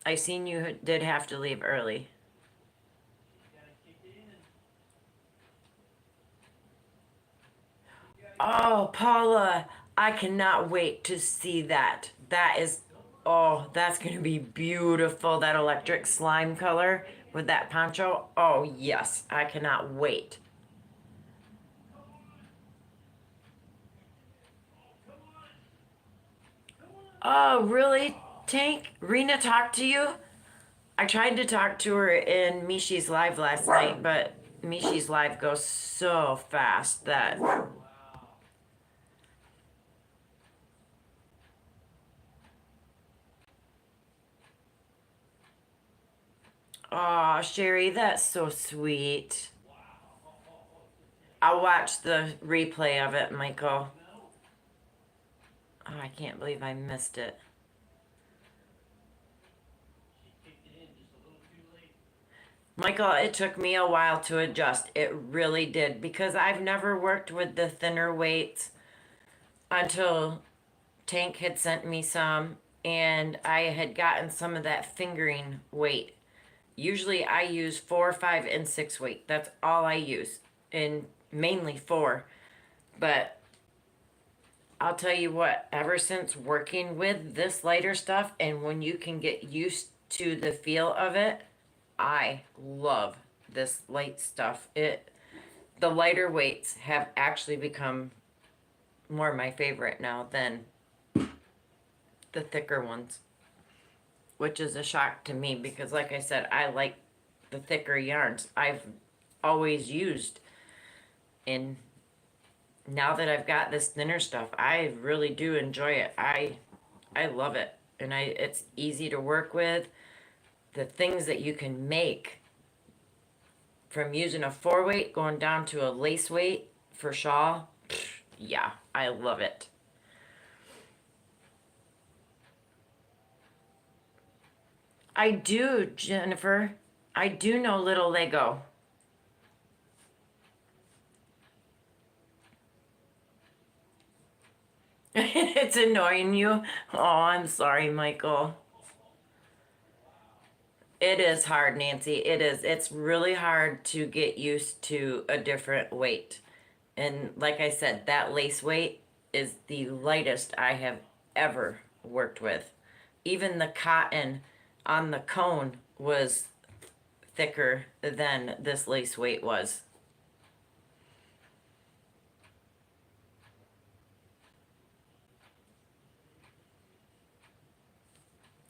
I seen you did have to leave early. Oh, Paula, I cannot wait to see that. That is, oh, that's going to be beautiful. That electric slime color with that poncho. Oh, yes, I cannot wait. Oh, really, Tank? Rena talked to you? I tried to talk to her in Mishi's live last night, but Mishi's live goes so fast that. Oh, Sherry, that's so sweet. I'll watch the replay of it, Michael. Oh, I can't believe I missed it. Michael, it took me a while to adjust. It really did because I've never worked with the thinner weights until Tank had sent me some and I had gotten some of that fingering weight. Usually I use 4, 5, and 6 weight. That's all I use, and mainly 4. But I'll tell you what, ever since working with this lighter stuff and when you can get used to the feel of it, I love this light stuff. The lighter weights have actually become more my favorite now than the thicker ones, which is a shock to me because like I said, I like the thicker yarns. I've always used, and now that I've got this thinner stuff, I really do enjoy it. I love it. And it's easy to work with. The things that you can make from using a 4 weight going down to a lace weight for shawl, yeah, I love it. I do, Jennifer. I do know Little Lego. It's annoying you. Oh, I'm sorry, Michael. It is hard, Nancy. It is. It's really hard to get used to a different weight. And like I said, that lace weight is the lightest I have ever worked with. Even the cotton on the cone was thicker than this lace weight was.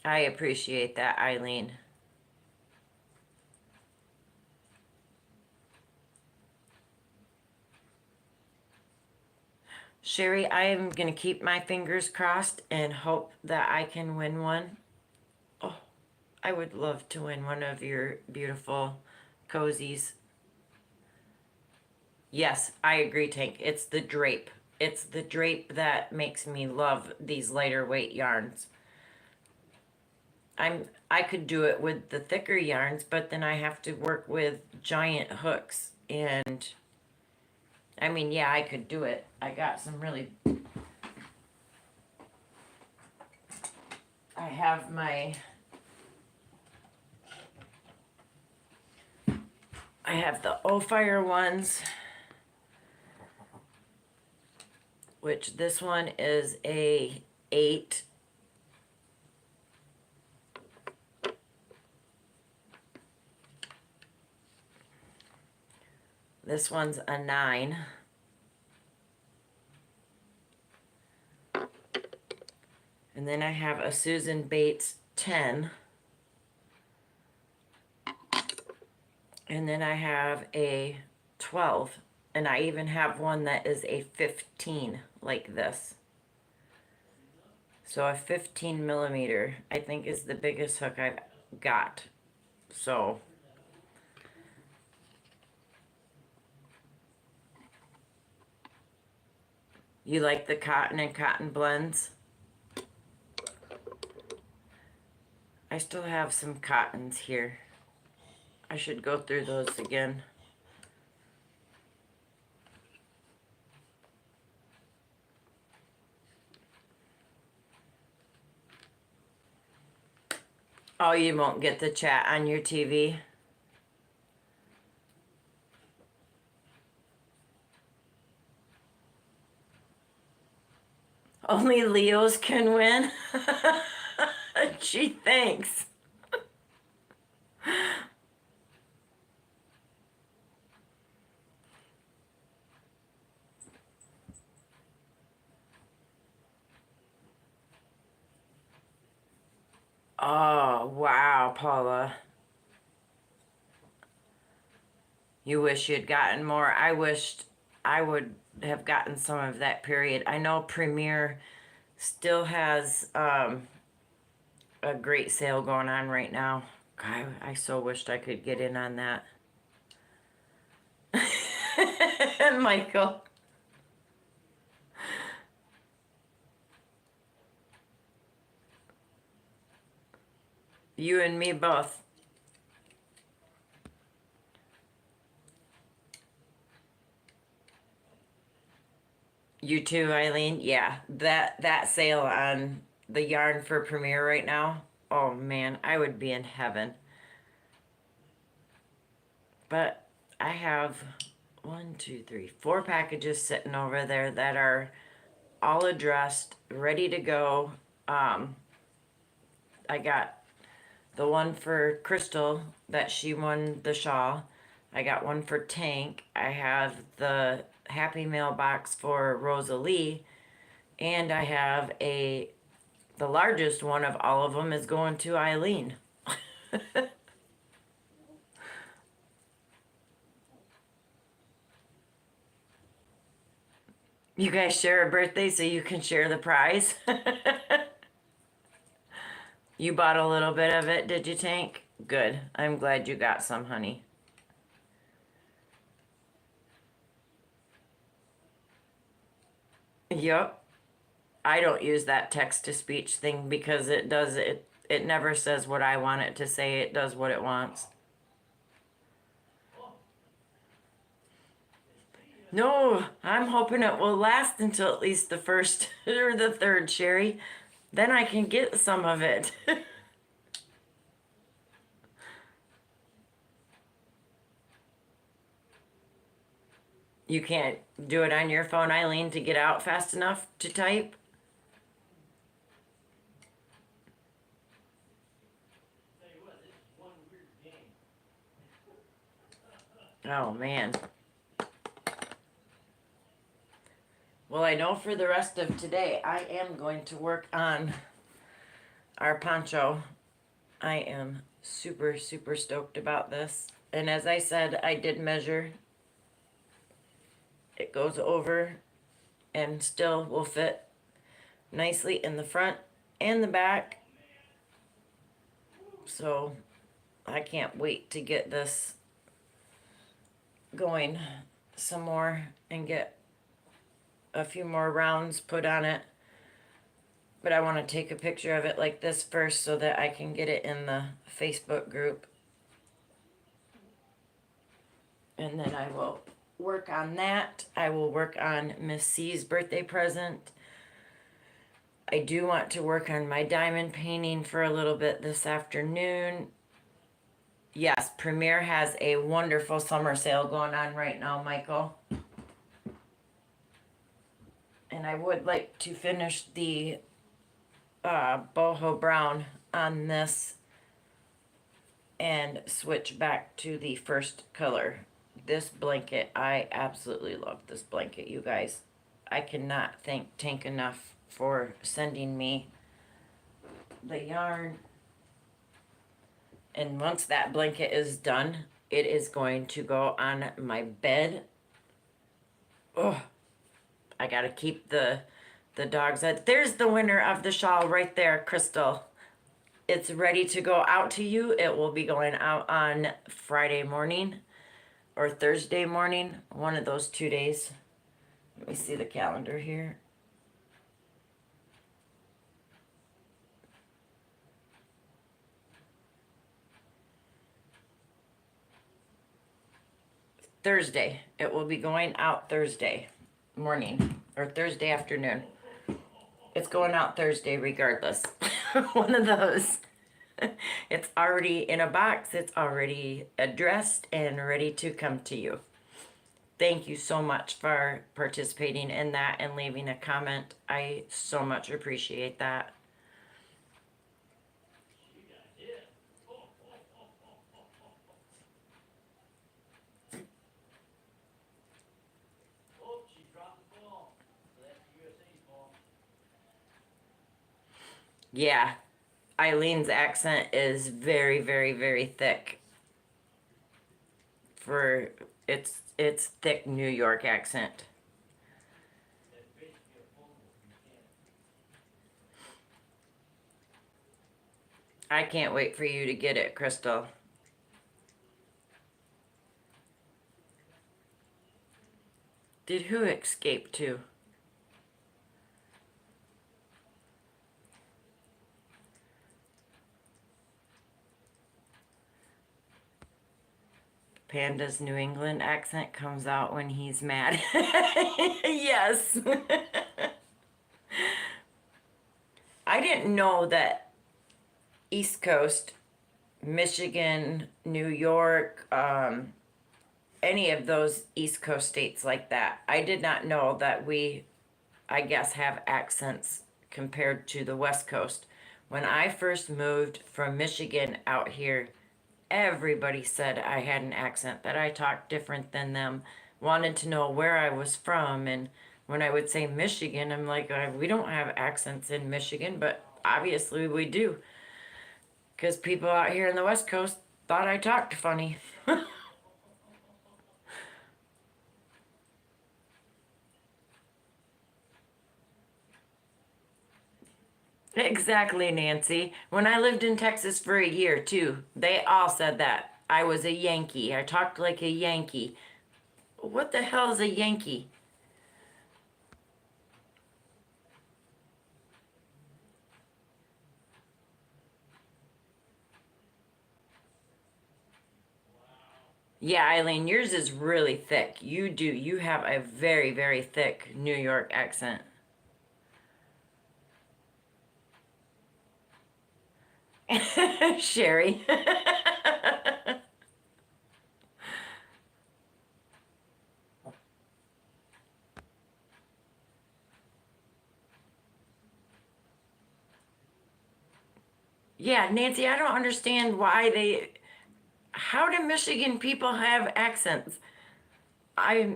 I appreciate that, Eileen. Sherry, I am going to keep my fingers crossed and hope that I can win one. Oh, I would love to win one of your beautiful cozies. Yes, I agree, Tank. It's the drape. It's the drape that makes me love these lighter weight yarns. I could do it with the thicker yarns, but then I have to work with giant hooks. And I mean, yeah, I could do it. I got some really, I have my, I have the O-Fire ones, which this one is a 8. This one's a 9. And then I have a Susan Bates 10. And then I have a 12. And I even have one that is a 15, like this. So a 15 millimeter, I think, is the biggest hook I've got. So you like the cotton and cotton blends? I still have some cottons here. I should go through those again. Oh, you won't get the chat on your TV? Only Leos can win? Gee, thanks. Oh, wow, Paula. You wish you'd gotten more. I wished I would have gotten some of that period. I know Premier still has a great sale going on right now. I so wished I could get in on that. Michael. You and me both. You too, Eileen? Yeah, that sale on the yarn for Premier right now. Oh man, I would be in heaven. But I have 1, 2, 3, 4 packages sitting over there that are all addressed, ready to go. I got the one for Crystal that she won the shawl. I got one for Tank. I have the Happy Mail box for Rosalie, and I have the largest one of all of them is going to Eileen. You guys share a birthday so you can share the prize. You bought a little bit of it, did you, Tank? Good. I'm glad you got some, honey. Yep. I don't use that text to speech thing because it never says what I want it to say. It does what it wants. No, I'm hoping it will last until at least the first or the third, Sherry. Then I can get some of it. You can't do it on your phone, Eileen, to get out fast enough to type? Oh, man. Well, I know for the rest of today, I am going to work on our poncho. I am super, super stoked about this. And as I said, I did measure. It goes over and still will fit nicely in the front and the back. So I can't wait to get this going. some more and get a few more rounds put on it. But I want to take a picture of it like this first so that I can get it in the Facebook group. And then I will work on that. I will work on Miss C's birthday present. I do want to work on my diamond painting for a little bit this afternoon. Yes, Premier has a wonderful summer sale going on right now, Michael. And I would like to finish the boho brown on this and switch back to the first color. This blanket, I absolutely love this blanket, you guys. I cannot thank Tank enough for sending me the yarn. And once that blanket is done, it is going to go on my bed. Oh, I gotta keep the dogs out. There's the winner of the shawl right there, Crystal. It's ready to go out to you. It will be going out on Friday morning or Thursday morning, one of those 2 days. Let me see the calendar here. Thursday. It will be going out Thursday morning or Thursday afternoon. It's going out Thursday regardless. One of those. It's already in a box. It's already addressed and ready to come to you. Thank you so much for participating in that and leaving a comment. I so much appreciate that. Yeah, Eileen's accent is very, very, very thick. For it's thick New York accent. I can't wait for you to get it, Crystal. Did who escape to? Panda's New England accent comes out when he's mad. Yes. I didn't know that East Coast, Michigan, New York, any of those East Coast states like that, I did not know that we, I guess, have accents compared to the West Coast. When I first moved from Michigan out here, everybody said I had an accent, that I talked different than them, wanted to know where I was from. And when I would say Michigan, I'm like, we don't have accents in Michigan, but obviously we do. Because people out here in the West Coast thought I talked funny. Exactly, Nancy. When I lived in Texas for a year, too, they all said that. I was a Yankee. I talked like a Yankee. What the hell is a Yankee? Yeah, Eileen, yours is really thick. You do. You have a very, very thick New York accent. Sherry. Yeah, Nancy, I don't understand why they. How do Michigan people have accents? I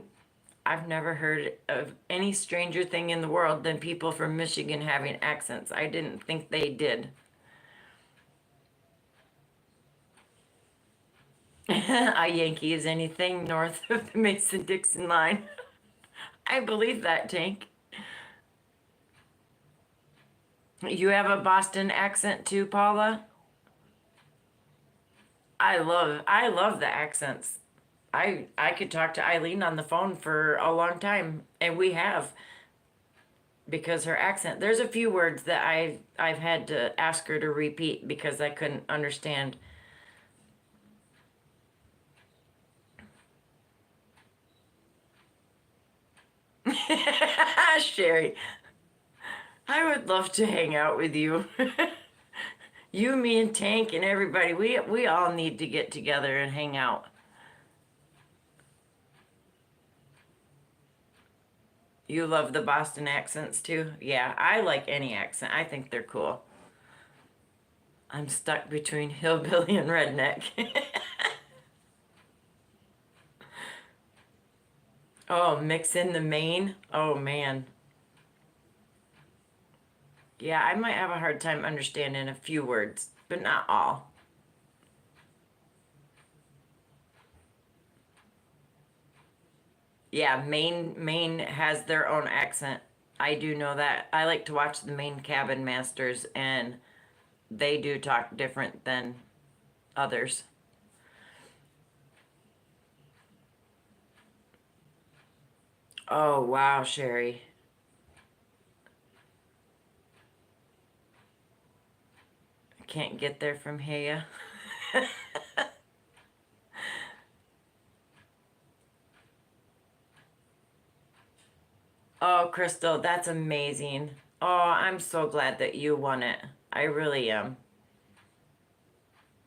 I've never heard of any stranger thing in the world than people from Michigan having accents. I didn't think they did. A Yankee is anything north of the Mason-Dixon line. I believe that, Tank. You have a Boston accent too, Paula? I love the accents. I could talk to Eileen on the phone for a long time, and we have, because her accent. There's a few words that I've had to ask her to repeat because I couldn't understand. Sherry, I would love to hang out with you. You, me, and Tank, and everybody. We all need to get together and hang out. You love the Boston accents too? Yeah, I like any accent. I think they're cool. I'm stuck between hillbilly and redneck. Oh, mix in the Maine? Oh man. Yeah, I might have a hard time understanding a few words, but not all. Yeah, Maine has their own accent. I do know that. I like to watch the Maine Cabin Masters, and they do talk different than others. Oh, wow, Sherry. I can't get there from here. Oh, Crystal, that's amazing. Oh, I'm so glad that you won it. I really am.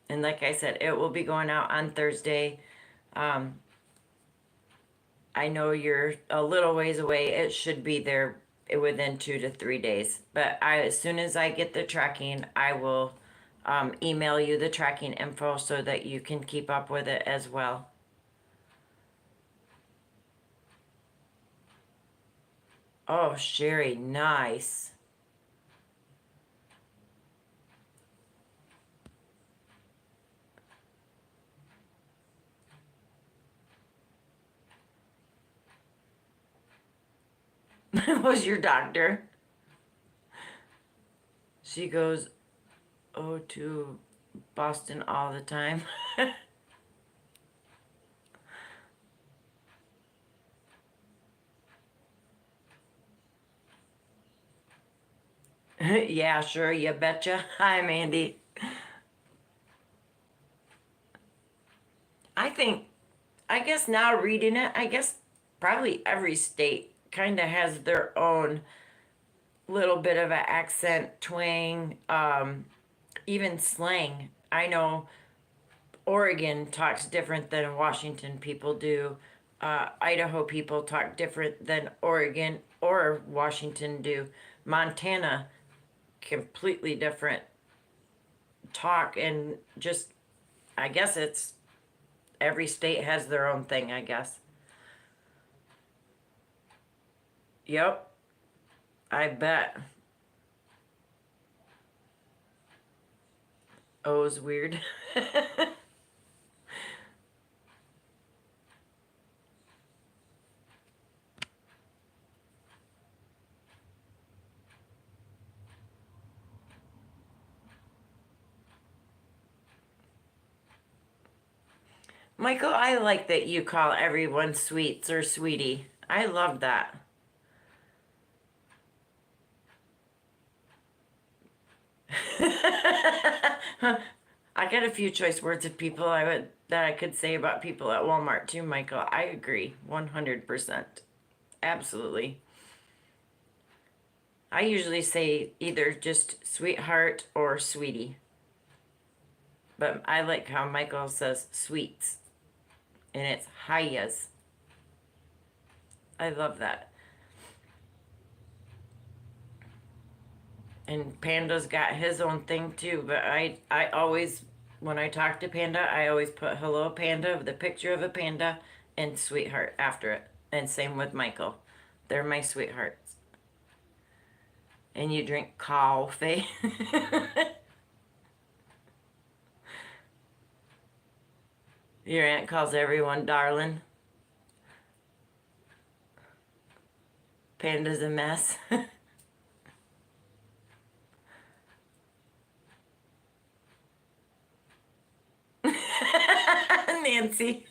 And like I said, it will be going out on Thursday. Um, I know you're a little ways away. It should be there within 2 to 3 days. But as soon as I get the tracking, I will email you the tracking info so that you can keep up with it as well. Oh, Sherry, nice. Was your doctor? She goes, oh, to Boston all the time. Yeah, sure, you betcha. Hi, Mandy. I think, I guess now reading it, I guess probably every state kind of has their own little bit of an accent twang, even slang. I know Oregon talks different than Washington people do. Idaho people talk different than Oregon or Washington do. Montana, completely different talk, and just, I guess it's every state has their own thing, I guess. Yep, I bet. O's weird. Michael, I like that you call everyone sweets or sweetie. I love that. I got a few choice words of people I would that I could say about people at Walmart too, Michael. I agree 100%. Absolutely. I usually say either just sweetheart or sweetie, but I like how Michael says sweets and it's highas. I love that. And Panda's got his own thing too, but I always when I talk to Panda, I always put hello Panda, the picture of a panda, and sweetheart after it. And same with Michael. They're my sweethearts. And you drink coffee. Your aunt calls everyone darling. Panda's a mess. Nancy.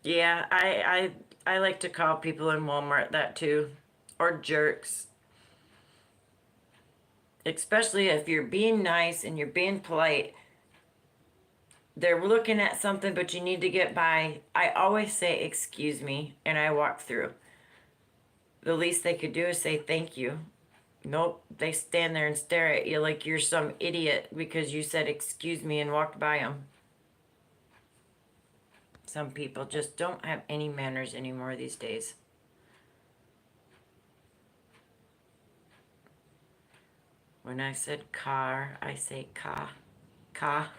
Yeah, I like to call people in Walmart that too. Or jerks. Especially if you're being nice and you're being polite. They're looking at something, but you need to get by. I always say, excuse me, and I walk through. The least they could do is say thank you. Nope, they stand there and stare at you like you're some idiot because you said excuse me and walked by them. Some people just don't have any manners anymore these days. When I said car, I say ka. Ka.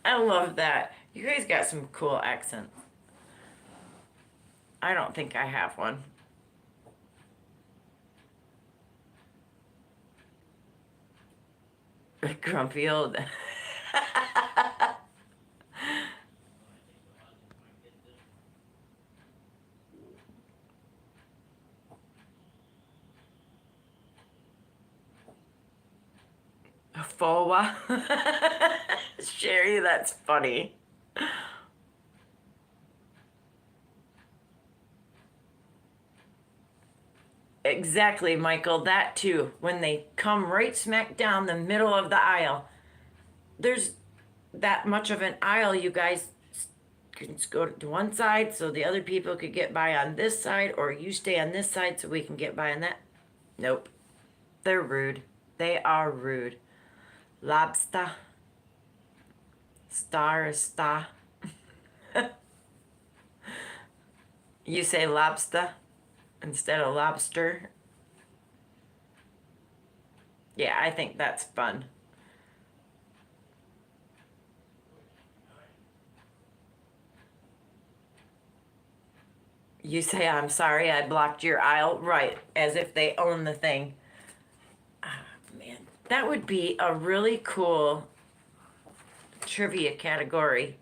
I love that. You guys got some cool accents. I don't think I have one. Grumpy old. Fowa. Sherry, that's funny. Exactly, Michael. That too. When they come right smack down the middle of the aisle, there's that much of an aisle, you guys can just go to one side so the other people could get by on this side, or you stay on this side so we can get by on that. Nope. They're rude. They are rude. Lobster. Star is star. You say lobster instead of lobster. Yeah, I think that's fun. You say, I'm sorry, I blocked your aisle. Right, as if they own the thing. Ah, man, that would be a really cool trivia category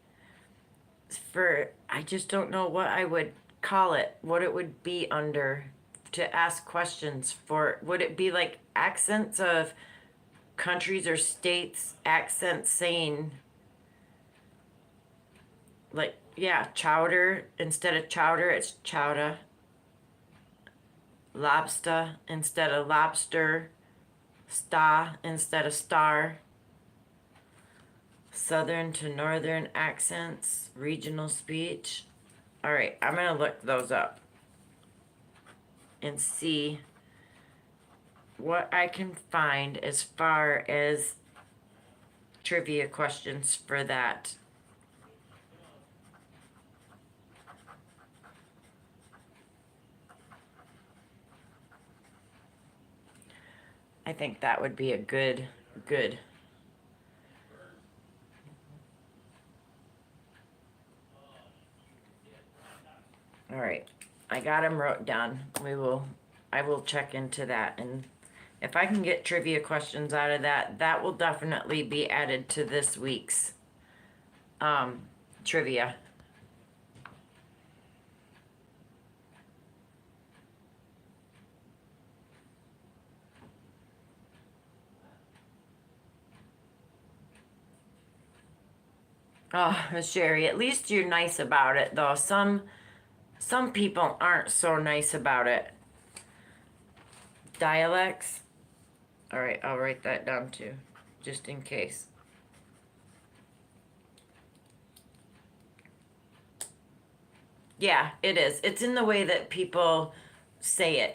for, I just don't know what I would call it, what it would be under to ask questions for. Would it be like accents of countries or states, accents saying, like, yeah, chowder instead of chowder, it's chowder. Lobster instead of lobster. Star instead of star. Southern to northern accents, regional speech. All right, I'm going to look those up and see what I can find as far as trivia questions for that. I think that would be a good. All right, I got them wrote down. I will check into that, and if I can get trivia questions out of that, that will definitely be added to this week's um, trivia. Oh, Sherry, at least you're nice about it, though. Some people aren't so nice about it. Dialects. All right, I'll write that down too, just in case. Yeah, it is. It's in the way that people say it.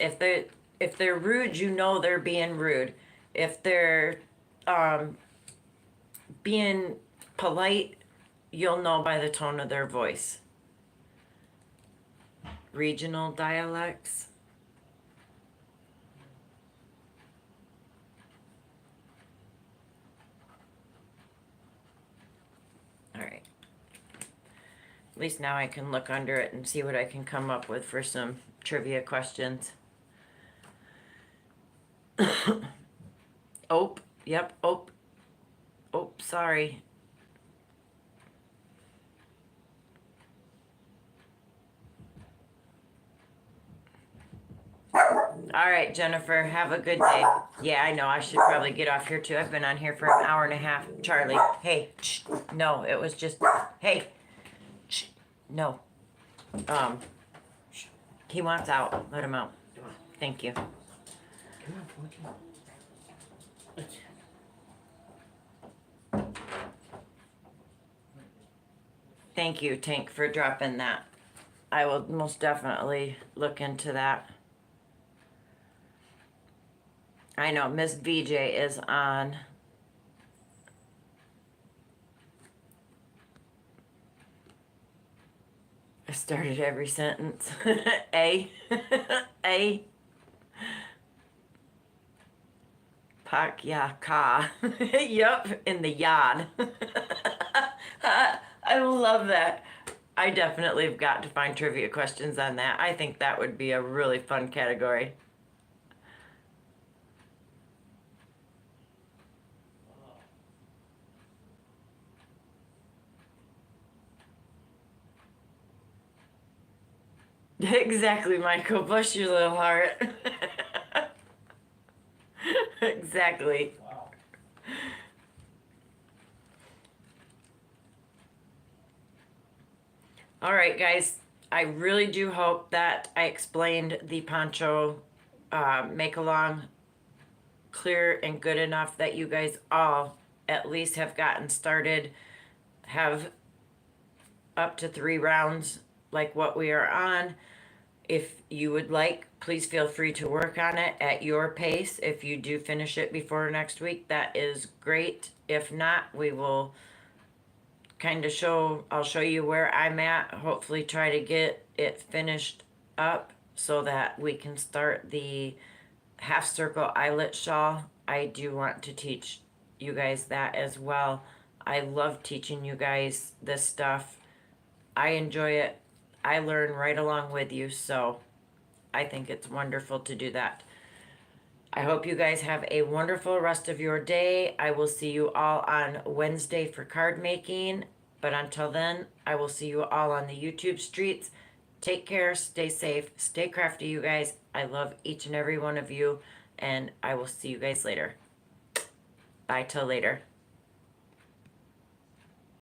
If they're rude, you know they're being rude. If they're um, being polite, you'll know by the tone of their voice. Regional dialects. All right. At least now I can look under it and see what I can come up with for some trivia questions. Oh, yep, oh, sorry. All right, Jennifer, have a good day. Yeah, I know, I should probably get off here too. I've been on here for an hour and a half. Charlie, hey, shh, no, it was just, hey, shh, No. Um, he wants out. Let him out. Come on. Thank you. Come on, Poncho. Thank you, Tank, for dropping that. I will most definitely look into that. I know Miss VJ is on. I started every sentence. A. A. Pak ya ka. Yup, in the yard. I love that. I definitely have got to find trivia questions on that. I think that would be a really fun category. Exactly, Michael. Bless your little heart. Exactly. Wow. All right, guys. I really do hope that I explained the Poncho make along clear and good enough that you guys all at least have gotten started, have up to 3 rounds like what we are on. If you would like, please feel free to work on it at your pace. If you do finish it before next week, that is great. If not, we will kind of I'll show you where I'm at. Hopefully try to get it finished up so that we can start the half circle eyelet shawl. I do want to teach you guys that as well. I love teaching you guys this stuff. I enjoy it. I learn right along with you, so I think it's wonderful to do that. I hope you guys have a wonderful rest of your day. I will see you all on Wednesday for card making. But until then, I will see you all on the YouTube streets. Take care, stay safe, stay crafty, you guys. I love each and every one of you, and I will see you guys later. Bye till later.